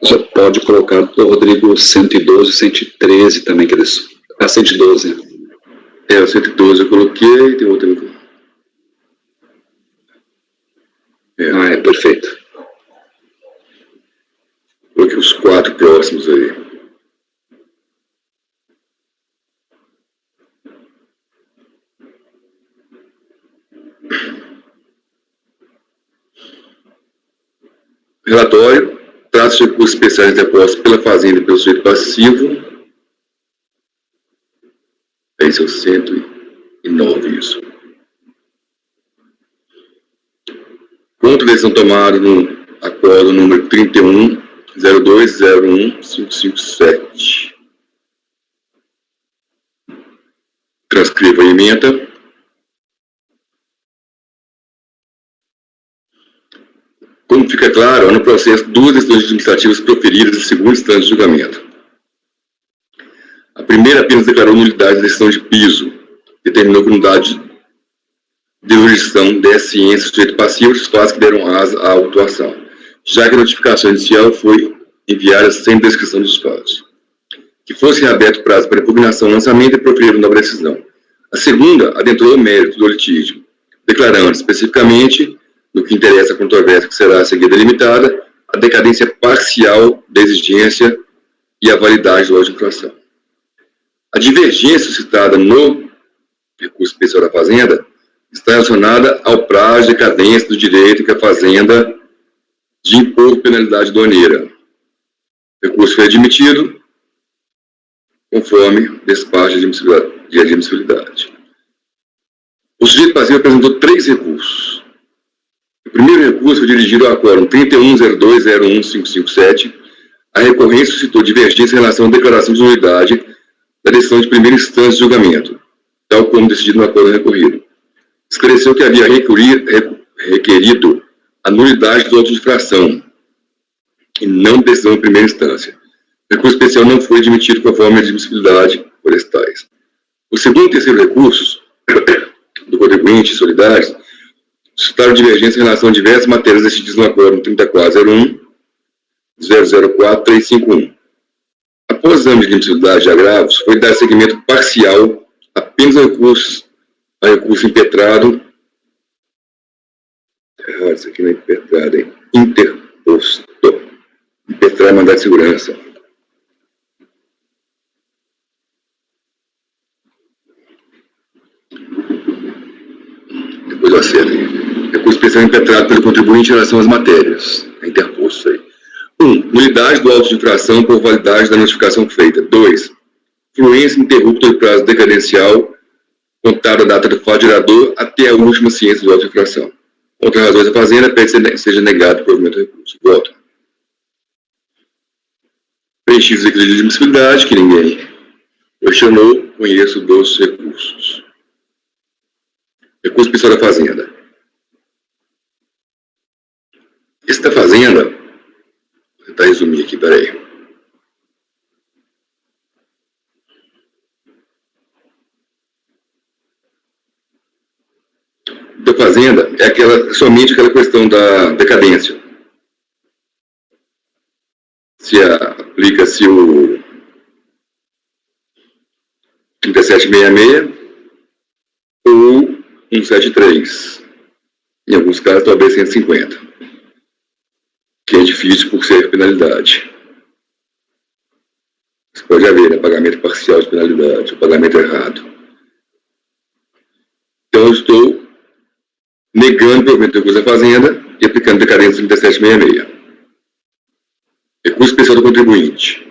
Você pode colocar o Rodrigo 112, 113 também, que eles... 112. O 112 eu coloquei, tem outro... perfeito. Coloquei os 4 próximos aí. Relatório. Trata-se de recursos especiais interpostos pela Fazenda e pelo sujeito passivo. Esse é o 109, isso. Contra a decisão tomada no acordo número 31.02.01.557. Transcreva a emenda. Como fica claro, há no processo 2 decisões administrativas proferidas em segunda instância de julgamento. A primeira apenas declarou nulidade da decisão de piso, determinou que nulidade de jurisdição desse ciência sujeito passivo dos fatos que deram asa à autuação, já que a notificação inicial foi enviada sem descrição dos fatos. Que fosse reaberto prazo para impugnação ou lançamento e proferiram nova decisão. A segunda adentrou o mérito do litígio, declarando especificamente, no que interessa a controvérsia que será a seguir delimitada, a decadência parcial da exigência e a validade do auto de infração. A divergência citada no recurso especial da Fazenda está relacionada ao prazo de decadência do direito que a Fazenda de impor penalidade aduaneira. O recurso foi admitido conforme despacho de admissibilidade. O sujeito passivo apresentou 3 recursos. O primeiro recurso foi dirigido ao Acórdão 31.02.01.557. A recorrência suscitou divergência em relação à declaração de nulidade da decisão de primeira instância de julgamento, tal como decidido no acórdão recorrido. Esclareceu que havia requerido a nulidade do auto de infração e não decisão de primeira instância. O recurso especial não foi admitido conforme a admissibilidade por estais. O segundo e terceiro recursos do contribuinte e solidários suscitaram divergência em relação a diversas matérias decididas no acórdão 34.01.004.351. Após o exame de admissibilidade de agravos, foi dar seguimento parcial apenas ao recurso impetrado. Errado, isso aqui não é impetrado, é interposto. Impetrar é mandado de segurança. Depois eu acerto. Recurso especial impetrado pelo contribuinte em relação às matérias. É interposto aí. 1. Nulidade do auto de infração por validade da notificação feita. 2. Fluência interrupta do prazo decadencial contada a data do fato gerador até a última ciência do auto de infração. Contra razões da Fazenda, pede que seja negado o provimento do recurso. Voto. Preenchidos os requisitos de admissibilidade, que ninguém questionou, conheço dos recursos. Recurso especial da Fazenda. Esse da Fazenda, vou tentar resumir aqui, peraí. Da Fazenda é somente aquela questão da decadência. Aplica-se o 3766 ou 173. Em alguns casos, talvez 150. Que é difícil por ser penalidade. Você pode haver, né, pagamento parcial de penalidade, o pagamento errado. Então, eu estou negando o provimento do recurso da Fazenda e aplicando decadência 3766. Recurso especial do contribuinte.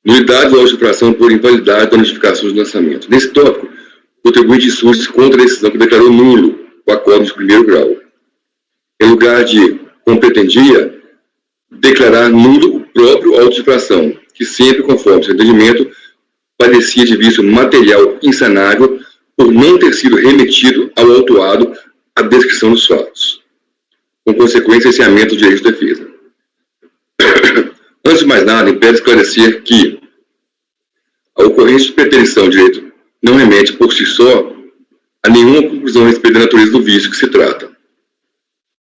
Nulidade do auto de infração por invalidade da notificação de lançamento. Nesse tópico, o contribuinte insurge contra a decisão que declarou nulo o acórdão de primeiro grau. em lugar de, como pretendia, declarar nulo o próprio auto de infração, que sempre, conforme seu entendimento, padecia de vício material insanável por não ter sido remetido ao autuado a descrição dos fatos, com consequência cerceamento do direito de defesa. Antes de mais nada, impede esclarecer que a ocorrência de preterição de direito não remete por si só a nenhuma conclusão a respeito da natureza do vício que se trata,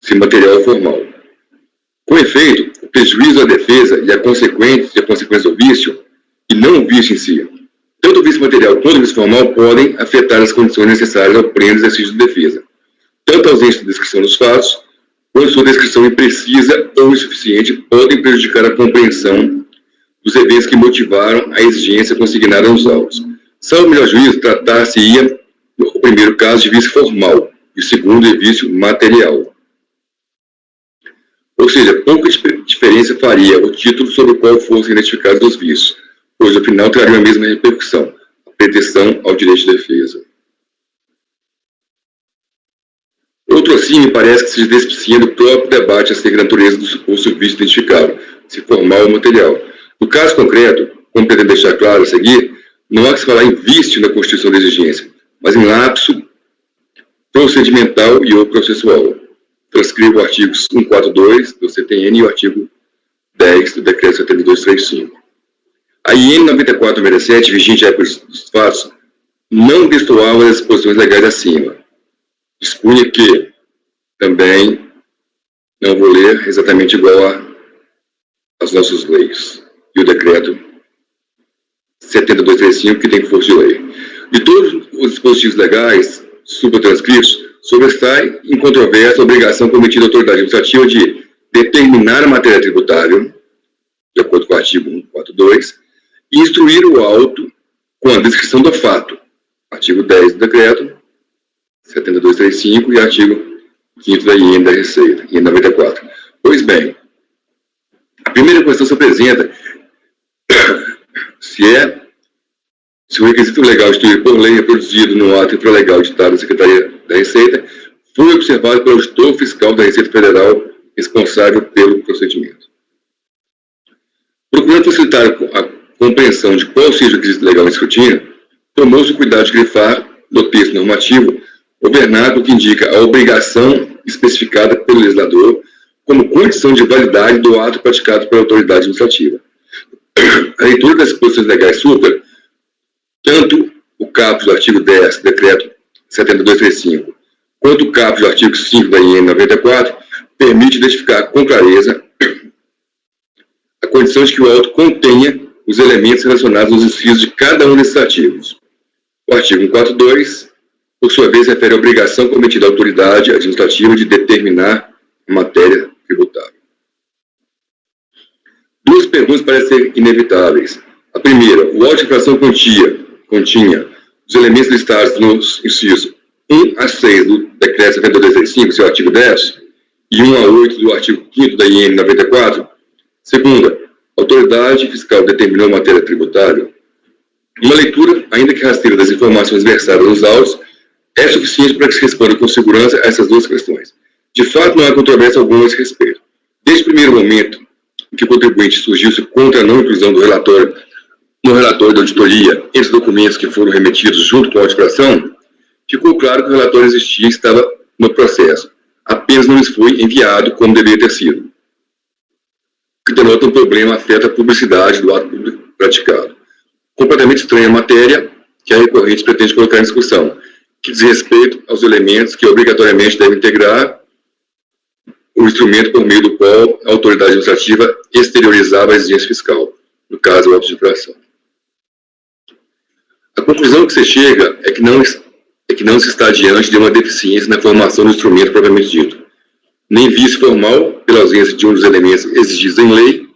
se material ou formal. Com efeito, o prejuízo à defesa e a consequência do vício, e não o vício em si, tanto o vício material quanto o vício formal podem afetar as condições necessárias ao pleno exercício de defesa, tanto a ausência de descrição dos fatos, quanto sua descrição imprecisa ou insuficiente podem prejudicar a compreensão dos eventos que motivaram a exigência consignada nos autos. Salvo o melhor juízo, tratar-se-ia, no primeiro caso, de vício formal, e o segundo de vício material. Ou seja, pouca diferença faria o título sobre o qual fossem identificados os vícios, pois, no final, traria a mesma repercussão, a pretensão ao direito de defesa. Outro assim, me parece que se desvicia do próprio debate acerca da natureza do suposto vício identificado, se formal ou material. No caso concreto, como pretendo deixar claro a seguir, não há que se falar em vício na constituição da exigência, mas em lapso procedimental e ou processual. Transcrevo o artigo 142 do CTN e o artigo 10 do Decreto 7235. A IN 94/97, vigente à época dos fatos, não destoava as disposições legais acima. Dispunha que, também, não vou ler exatamente igual às nossas leis, e o Decreto 7235, que tem força de lei. De todos os dispositivos legais supratranscritos, sobressai em controvérsia a obrigação cometida à autoridade administrativa de determinar a matéria tributável, de acordo com o artigo 142, e instruir o auto com a descrição do fato, artigo 10 do Decreto 7235 e artigo 5º da IN da Receita, IN 94. Pois bem, a primeira questão se apresenta se o requisito legal instituído por lei reproduzido no ato infralegal ditado da Secretaria da Receita foi observado pelo auditor fiscal da Receita Federal responsável pelo procedimento. Procurando facilitar a compreensão de qual seja o requisito legal em escrutínio, tomou-se o cuidado de grifar no texto normativo o vernáculo que indica a obrigação especificada pelo legislador como condição de validade do ato praticado pela autoridade administrativa. A leitura das disposições legais supra, tanto o caput do artigo 10 do Decreto 7235, quanto o caput do artigo 5 da IN 94, permite identificar com clareza a condição de que o auto contenha os elementos relacionados aos incisos de cada um desses artigos. O artigo 142, por sua vez, refere à obrigação cometida à autoridade administrativa de determinar a matéria tributável. Duas perguntas parecem ser inevitáveis. A primeira, o auto de infração continha os elementos listados nos incisos 1 a 6 do Decreto 7235, seu artigo 10, e 1 a 8 do artigo 5º da IN 94. Segunda, a autoridade fiscal determinou matéria tributária. Uma leitura, ainda que rasteira, das informações versadas nos autos é suficiente para que se responda com segurança a essas duas questões. De fato, não há controvérsia alguma a esse respeito. Desde o primeiro momento em que o contribuinte surgiu-se contra a não inclusão do relatório no relatório da auditoria entre os documentos que foram remetidos junto com a auditoração, ficou claro que o relatório existia e estava no processo. Apenas não lhes foi enviado como deveria ter sido. O que denota um problema afeta a publicidade do ato público praticado. Completamente estranha a matéria que a recorrente pretende colocar em discussão, que diz respeito aos elementos que obrigatoriamente devem integrar o instrumento por meio do qual a autoridade administrativa exteriorizava a exigência fiscal, no caso, o auto de infração. A conclusão que se chega é que não se está diante de uma deficiência na formação do instrumento propriamente dito, nem vício formal pela ausência de um dos elementos exigidos em lei,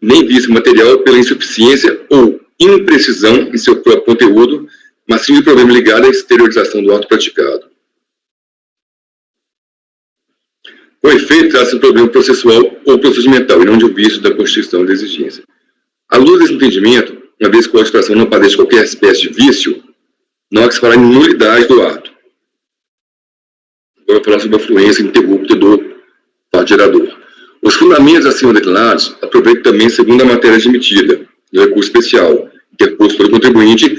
nem vício material pela insuficiência ou imprecisão em seu próprio conteúdo, mas sim de problema ligado à exteriorização do ato praticado. Com efeito, trata-se de um problema processual ou procedimental, e não de um vício da constituição da exigência. À luz desse entendimento, uma vez que a auditoração não padece qualquer espécie de vício, não há que se falar em nulidade do ato. Vamos falar sobre a fluência ininterrupta do fato gerador. Os fundamentos acima declarados aproveitam também segundo a matéria admitida no recurso especial, interposto pelo contribuinte,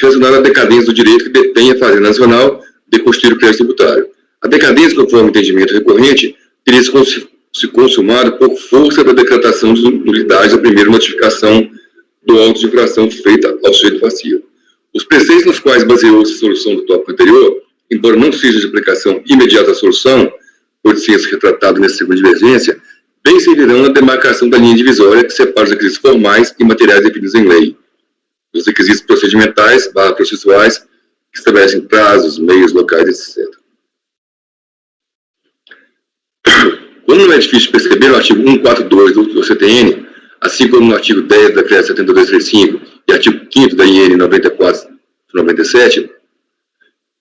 relacionado à decadência do direito que detém a Fazenda Nacional de constituir o crédito tributário. A decadência, conforme o entendimento recorrente, teria se consumado por força da decretação de nulidade da primeira notificação do auto de infração feita ao sujeito passivo. Os preceitos nos quais baseou-se a solução do tópico anterior, embora não seja de aplicação imediata à solução, por ser retratado nessa segunda divergência, bem servirão na demarcação da linha divisória que separa os requisitos formais e materiais definidos em lei. Os requisitos procedimentais, processuais, que estabelecem prazos, meios, locais, etc. Como não é difícil perceber, no artigo 142 do CTN, assim como no artigo 10 da CREA 7235 e artigo 5º da IN 94/97,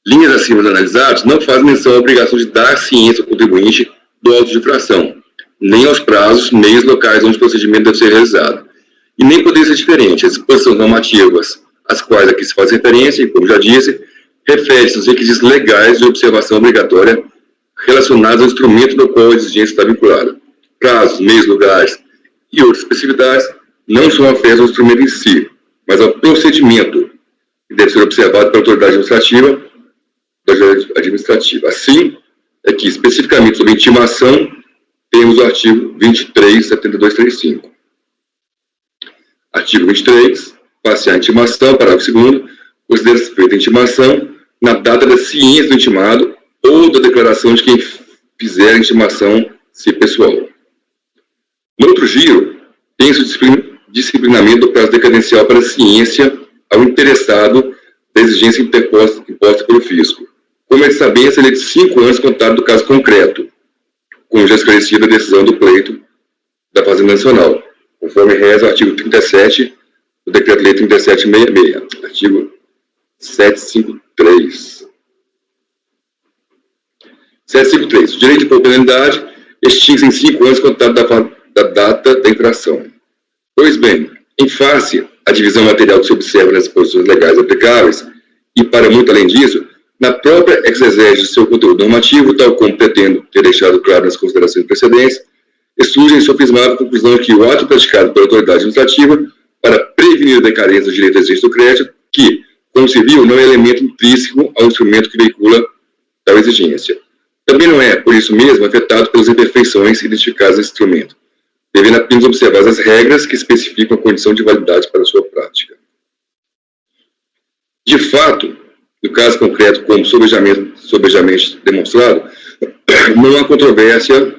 linhas acima analisadas não fazem menção à obrigação de dar ciência ao contribuinte do auto de infração, nem aos prazos, meios, locais onde o procedimento deve ser realizado. E nem poderia ser diferente. As disposições normativas às quais aqui se faz referência, e como já disse, refere-se aos requisitos legais de observação obrigatória relacionados ao instrumento no qual a exigência está vinculada. Prazos, meios, lugares e outras especificidades não são afetos ao instrumento em si, mas ao procedimento que deve ser observado pela autoridade administrativa. Assim, é que, especificamente sobre intimação, temos o artigo 23.7235. Artigo 23, passe a intimação, parágrafo 2º, considera-se feita a intimação na data da ciência do intimado ou da declaração de quem fizer a intimação, se pessoal. No outro giro, tem-se o disciplinamento do prazo decadencial para a ciência ao interessado da exigência imposta pelo fisco. Como é de saber, seria de 5 anos contado do caso concreto, como já esclarecida a decisão do pleito da Fazenda Nacional, conforme reza o artigo 37 do Decreto-Lei 3766, artigo 753. 753. O direito de propriedade extingue-se em 5 anos contado da data da infração. Pois bem, em face à divisão material que se observa nas disposições legais aplicáveis, e para muito além disso, na própria exegese do seu conteúdo normativo, tal como pretendo ter deixado claro nas considerações precedentes, surge em sofismável conclusão que o ato praticado pela autoridade administrativa para prevenir a decadência do direito exigente do crédito, que, como se viu, não é elemento intrínseco ao instrumento que veicula tal exigência. Também não é, por isso mesmo, afetado pelas imperfeições identificadas nesse instrumento, devendo apenas observar as regras que especificam a condição de validade para a sua prática. De fato, no caso concreto, como sobejamente demonstrado, não há controvérsia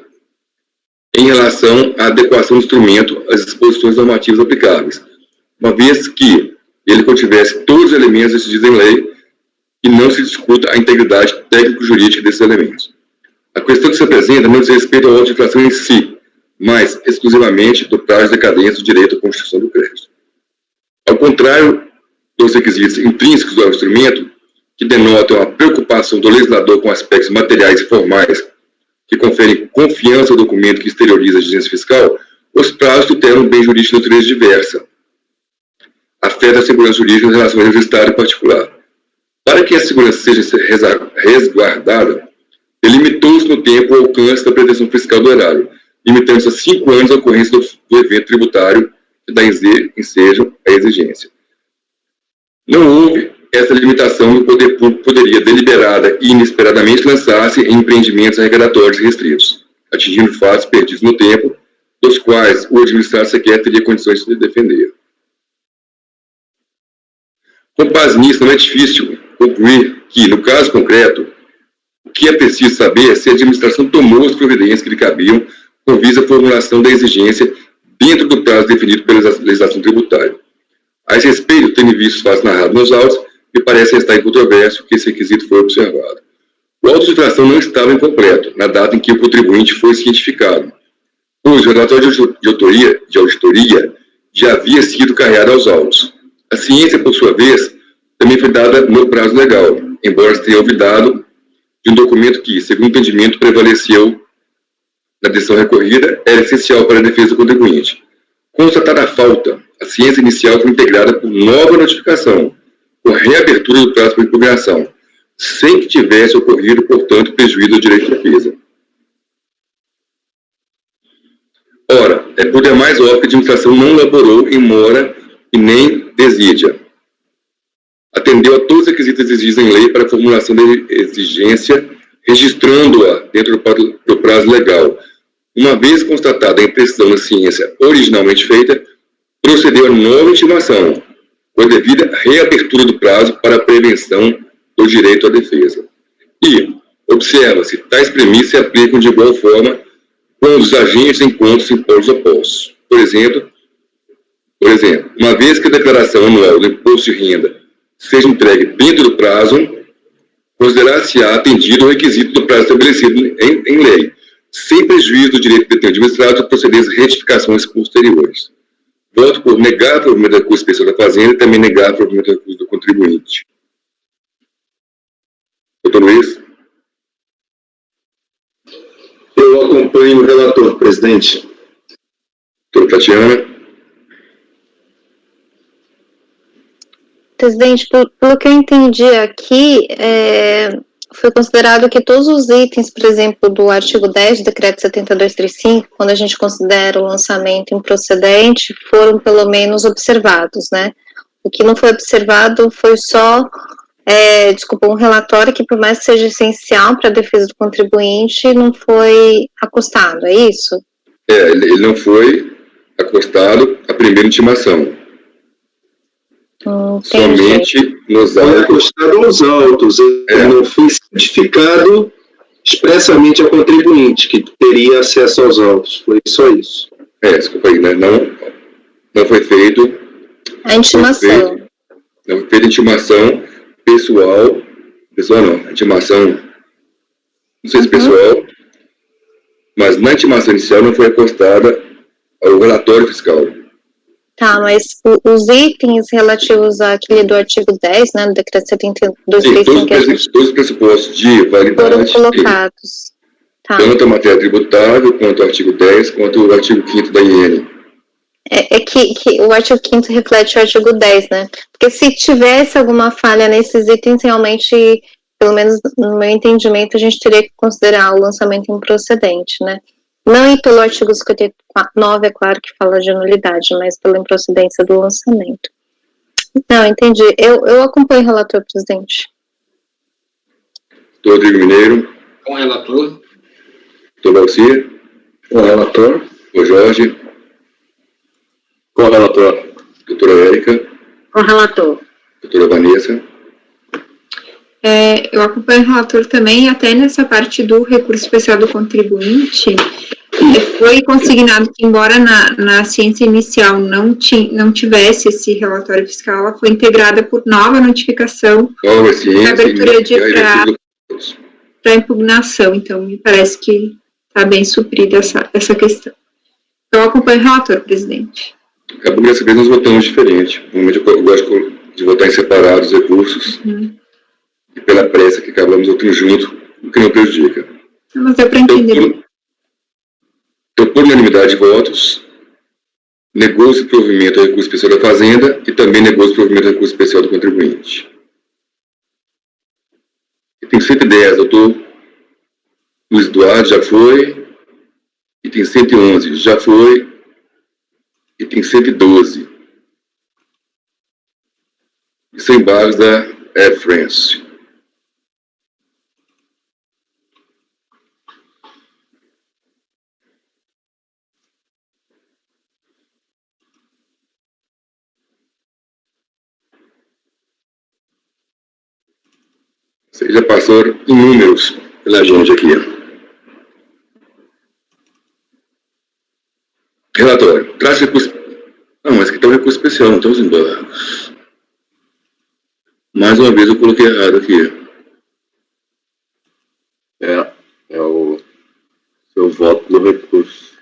em relação à adequação do instrumento às disposições normativas aplicáveis, uma vez que ele contivesse todos os elementos decididos em lei e não se discuta a integridade técnico-jurídica desses elementos. A questão que se apresenta não diz respeito ao auto de infração em si, mas exclusivamente do prazo de decadência do direito à constituição do crédito. Ao contrário dos requisitos intrínsecos ao instrumento, que denotam a preocupação do legislador com aspectos materiais e formais que conferem confiança ao documento que exterioriza a exigência fiscal, os prazos tutelam bem jurídico de natureza diversa. Afeta a segurança jurídica nas relações entre Estado e particular. Para que a segurança seja resguardada, delimitou-se no tempo o alcance da pretensão fiscal do erário, limitando-se a 5 anos a ocorrência do evento tributário que dá ensejo à exigência. Não houve essa limitação e o poder público poderia, deliberada e inesperadamente, lançar-se em empreendimentos arrecadatórios restritos, atingindo fatos perdidos no tempo, dos quais o administrado sequer teria condições de defender. Com base nisso, não é difícil concluir que, no caso concreto, o que é preciso saber é se a administração tomou as providências que lhe cabiam com vista à formulação da exigência dentro do prazo definido pela legislação tributária. A esse respeito, tendo visto os fatos narrados nos autos, me parece estar em controvérsia que esse requisito foi observado. O auto de infração não estava incompleto na data em que o contribuinte foi cientificado, pois o relatório de auditoria já havia sido carregado aos autos. A ciência, por sua vez, também foi dada no prazo legal, embora se tenha olvidado de um documento que, segundo o entendimento, prevaleceu na decisão recorrida, era essencial para a defesa do contribuinte. Constatada a falta, a ciência inicial foi integrada por nova notificação, com reabertura do prazo para impugnação, sem que tivesse ocorrido, portanto, prejuízo ao direito de defesa. Ora, é por demais óbvio que a administração não elaborou em mora e nem desídia. Atendeu a todos os requisitos exigidos em lei para a formulação da exigência, registrando-a dentro do prazo legal. Uma vez constatada a imprecisão na ciência originalmente feita, procedeu a nova intimação, com a devida reabertura do prazo para a prevenção do direito à defesa. E observa-se, tais premissas se aplicam de igual forma quando os agentes encontram-se em polos opostos. Por exemplo, uma vez que a declaração anual do imposto de renda seja entregue dentro do prazo, considerar-se-á atendido o requisito do prazo estabelecido em lei, sem prejuízo do direito de administrado de proceder às retificações posteriores. Voto por negar o provimento do recurso especial da Fazenda e também negar o provimento do recurso do contribuinte. Doutor Luiz? Eu acompanho o relator, presidente. Doutora Tatiana? Presidente, pelo que eu entendi aqui, foi considerado que todos os itens, por exemplo, do artigo 10 do decreto 7235, quando a gente considera o lançamento improcedente, foram pelo menos observados, né? O que não foi observado foi só, um relatório que, por mais que seja essencial para a defesa do contribuinte, não foi acostado, é isso? Ele não foi acostado à primeira intimação. Somente nos autos. Foi acostado aos autos, não foi certificado expressamente ao contribuinte, que teria acesso aos autos. Foi só isso. Desculpa aí, né? Não foi feito. A intimação. Não foi feita intimação pessoal não, intimação, não sei se pessoal, mas na intimação inicial não foi acostada ao relatório fiscal. Tá, mas os itens relativos àquele do artigo 10, né, do decreto 7235... Sim, todos os pressupostos de validade foram colocados. Tá. Tanto a matéria tributável, quanto o artigo 10, quanto o artigo 5º da IN. Que o artigo 5º reflete o artigo 10, né? Porque se tivesse alguma falha nesses itens, realmente, pelo menos no meu entendimento, a gente teria que considerar o lançamento improcedente, né? Não ir pelo artigo 59, é claro que fala de nulidade, mas pela improcedência do lançamento. Não, entendi. Eu acompanho o relator, presidente. Doutor Rodrigo Mineiro. Com o relator. Doutor Valcir. Com o relator. Doutor Jorge. Com o relator. Doutora Érica. Com o relator. Doutora Vanessa. Eu acompanho o relator também, até nessa parte do recurso especial do contribuinte, foi consignado que, embora na ciência inicial não tivesse esse relatório fiscal, ela foi integrada por nova notificação, ciência, abertura de para impugnação, então me parece que está bem suprida essa questão. Então, eu acompanho o relator, presidente. Acabou que dessa vez nós votamos diferente. Normalmente eu gosto de votar em separados os recursos. E pela pressa que acabamos outro junto, o que não prejudica. Mas deu para entender. Então, por unanimidade de votos, negou-se o provimento do recurso especial da Fazenda e também negou-se o provimento do recurso especial do contribuinte. Item 110, doutor Luiz Eduardo, já foi. Item 111, já foi. Item 112. E sem embargos da Air France. Vocês já passaram inúmeros pela gente aqui. Relatório. Traz recurso... Não, mas aqui está o recurso especial, não estamos embora. Mais uma vez eu coloquei errado aqui. É o seu voto no recurso.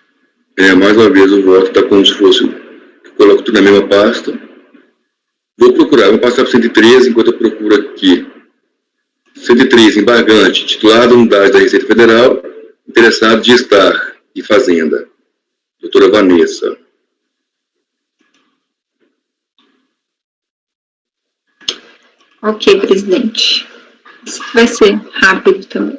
Mais uma vez o voto está como se fosse... Eu coloco tudo na mesma pasta. Vou procurar, vou passar para 113 enquanto eu procuro aqui. 103, embargante, titular da unidade da Receita Federal, interessado de estar e Fazenda. Doutora Vanessa. Ok, presidente. Isso vai ser rápido também.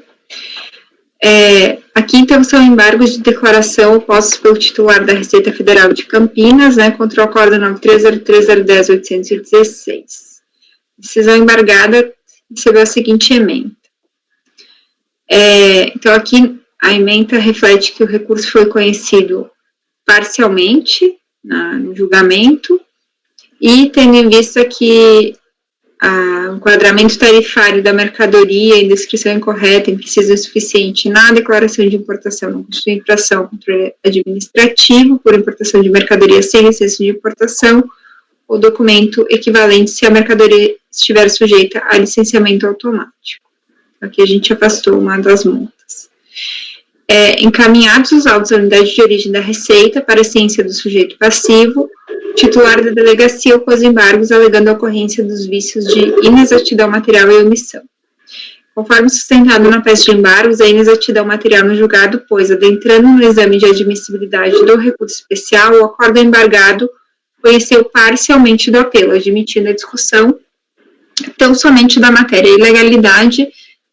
Aqui, então, são embargos de declaração postos pelo titular da Receita Federal de Campinas, né, contra o Acórdão 9303010816. Decisão embargada recebeu a seguinte ementa. Então, aqui, a ementa reflete que o recurso foi conhecido parcialmente no julgamento e tendo em vista que o enquadramento tarifário da mercadoria em descrição incorreta, imprecisa o suficiente na declaração de importação não constitui infração ao controle administrativo por importação de mercadoria sem licença de importação ou documento equivalente se a mercadoria estiver sujeita a licenciamento automático. Aqui a gente afastou uma das multas. Encaminhados os autos à unidade de origem da Receita para a ciência do sujeito passivo, titular da delegacia opôs embargos alegando a ocorrência dos vícios de inexatidão material e omissão. Conforme sustentado na peça de embargos, a inexatidão material no julgado, pois, adentrando no exame de admissibilidade do recurso especial, o acórdão embargado conheceu parcialmente do apelo, admitindo a discussão tão somente da matéria e ilegalidade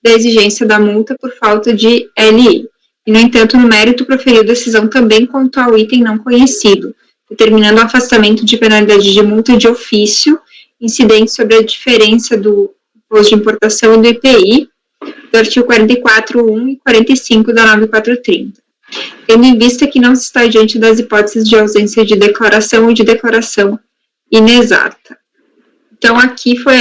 da exigência da multa por falta de LI. E, no entanto, no mérito proferiu decisão também quanto ao item não conhecido, determinando o afastamento de penalidade de multa de ofício, incidente sobre a diferença do imposto de importação e do IPI, do artigo 44.1 e 45 da 9430, tendo em vista que não se está diante das hipóteses de ausência de declaração ou de declaração inexata. Então, aqui foi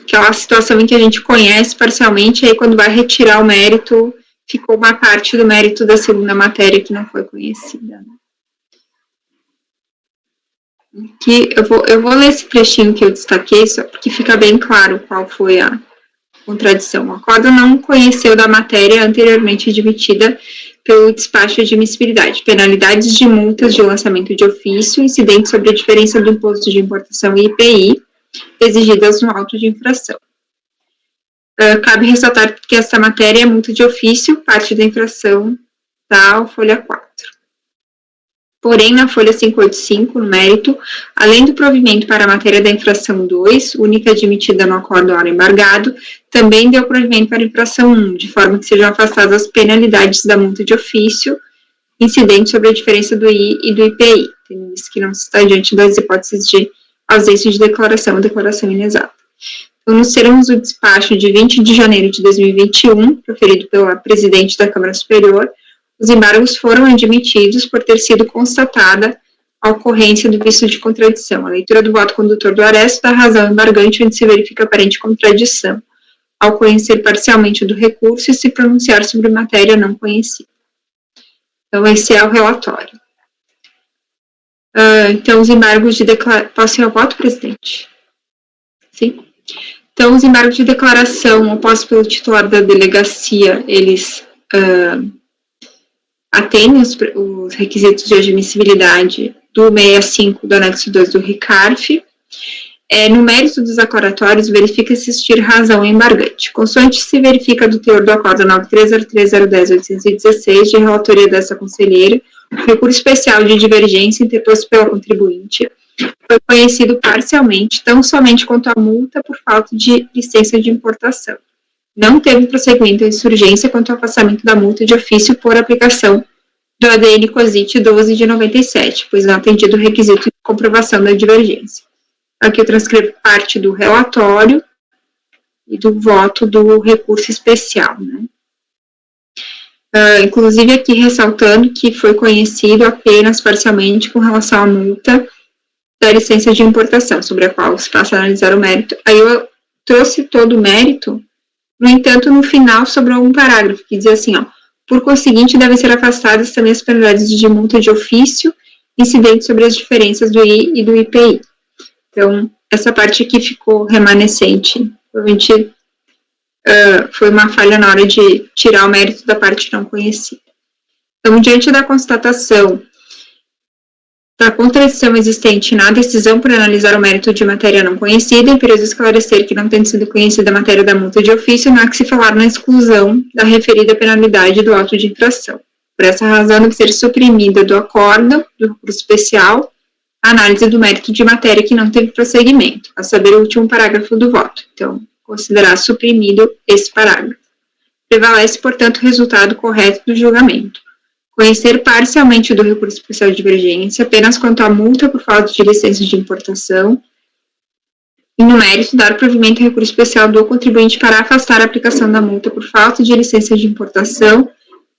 aquela situação em que a gente conhece parcialmente, aí quando vai retirar o mérito, ficou uma parte do mérito da segunda matéria que não foi conhecida. Né? Que eu vou ler esse trechinho que eu destaquei, só porque fica bem claro qual foi a contradição. O acórdão não conheceu da matéria anteriormente admitida pelo despacho de admissibilidade, penalidades de multas de lançamento de ofício, incidentes sobre a diferença do imposto de importação e IPI, exigidas no auto de infração. Cabe ressaltar que essa matéria é multa de ofício, parte da infração da folha 4. Porém, na folha 585, no mérito, além do provimento para a matéria da infração 2, única admitida no acórdão ora embargado, também deu provimento para a infração 1, de forma que sejam afastadas as penalidades da multa de ofício, incidente sobre a diferença do I e do IPI, tendo visto que não se está diante das hipóteses de ausência de declaração ou declaração inexata. Então, nos termos do despacho de 20 de janeiro de 2021, proferido pela presidente da Câmara Superior, os embargos foram admitidos por ter sido constatada a ocorrência do vício de contradição. A leitura do voto condutor do Aresto dá razão embargante onde se verifica aparente contradição, ao conhecer parcialmente do recurso e se pronunciar sobre matéria não conhecida. Então, esse é o relatório. Então, os embargos de declaração... Posso ir ao voto, presidente? Sim. Então, os embargos de declaração opostos pelo titular da delegacia, eles atendem os requisitos de admissibilidade do 65 do anexo 2 do RICARF. No mérito dos aclaratórios, verifica se existir razão embargante. Consoante se verifica do teor do acórdão 9303010816, de relatoria dessa conselheira, o recurso especial de divergência interposto pela contribuinte foi conhecido parcialmente, tão somente quanto a multa por falta de licença de importação. Não teve prosseguimento em insurgência quanto ao afastamento da multa de ofício por aplicação do ADN COSIT 12 de 97, pois não atendido o requisito de comprovação da divergência. Aqui eu transcrevo parte do relatório e do voto do recurso especial, né? Inclusive aqui ressaltando que foi conhecido apenas parcialmente com relação à multa da licença de importação, sobre a qual se passa a analisar o mérito. Aí eu trouxe todo o mérito, no entanto, no final sobrou um parágrafo que diz assim, por conseguinte, devem ser afastadas também as penalidades de multa de ofício, incidentes sobre as diferenças do I e do IPI. Então, essa parte aqui ficou remanescente. Provavelmente foi uma falha na hora de tirar o mérito da parte não conhecida. Então, diante da constatação da contradição existente na decisão por analisar o mérito de matéria não conhecida, é imperioso esclarecer que, não tendo sido conhecida a matéria da multa de ofício, não há que se falar na exclusão da referida penalidade do auto de infração. Por essa razão, deve ser suprimida do acórdão, do recurso especial, a análise do mérito de matéria que não teve prosseguimento, a saber, o último parágrafo do voto. Então, considerar suprimido esse parágrafo. Prevalece, portanto, o resultado correto do julgamento. Conhecer parcialmente do recurso especial de divergência, apenas quanto à multa por falta de licença de importação, e no mérito, dar provimento ao recurso especial do contribuinte para afastar a aplicação da multa por falta de licença de importação,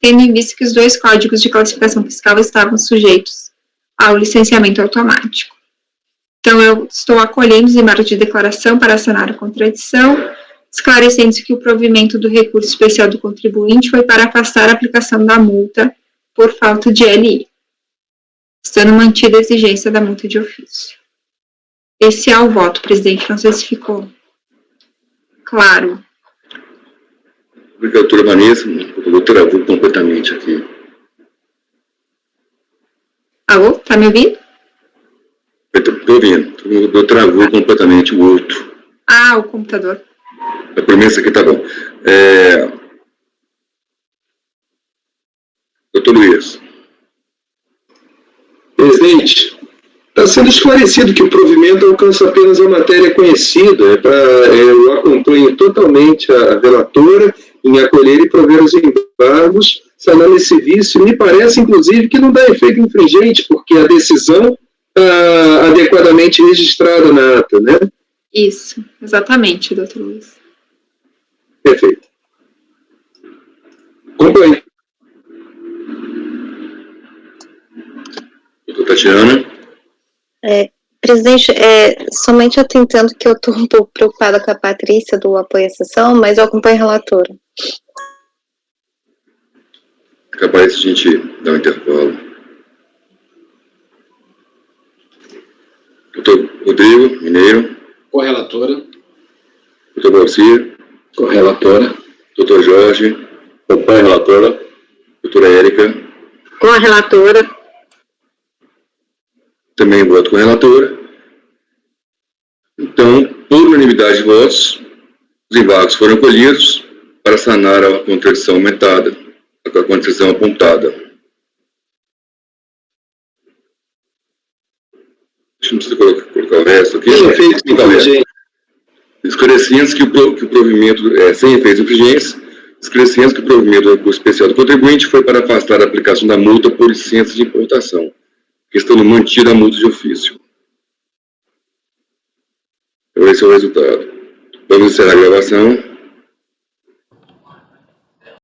tendo em vista que os dois códigos de classificação fiscal estavam sujeitos ao licenciamento automático. Então, eu estou acolhendo os embargos de declaração para sanar a contradição, esclarecendo-se que o provimento do recurso especial do contribuinte foi para afastar a aplicação da multa por falta de LI, estando mantida a exigência da multa de ofício. Esse é o voto, presidente. Não sei se ficou claro. Obrigado, doutora Vanessa. Eu travou completamente aqui. Alô? Tá me ouvindo? Estou ouvindo. Eu travou completamente o outro. Ah, o computador. A premissa aqui tá bom. Doutor Luiz. Presidente, está sendo esclarecido que o provimento alcança apenas a matéria conhecida. Eu acompanho totalmente a relatora em acolher e prover os embargos, sanando esse vício. Me parece, inclusive, que não dá efeito infringente, porque a decisão está adequadamente registrada na ata, né? Isso, exatamente, doutor Luiz. Perfeito. Acompanhe. Doutora Tatiana. Presidente, somente atentando que eu estou um pouco preocupada com a Patrícia do apoio à sessão, mas eu acompanho a relatora. Capaz de a gente dar um intervalo. Doutor Rodrigo Mineiro. Correlatora. Doutor Balcir. Correlatora. Doutor Jorge. Correlatora. Doutora Érica. Correlatora. Também voto com a relatora. Então, por unanimidade de votos, os embargos foram acolhidos para sanar a contradição aumentada, a contradição apontada. Não precisa colocar o resto aqui. Esclarecendo que o provimento, sem efeitos infringentes, esclarecendo que o provimento do recurso especial do contribuinte foi para afastar a aplicação da multa por licença de importação, estando mantida a multa de ofício. Então, esse é o resultado. Vamos encerrar a gravação.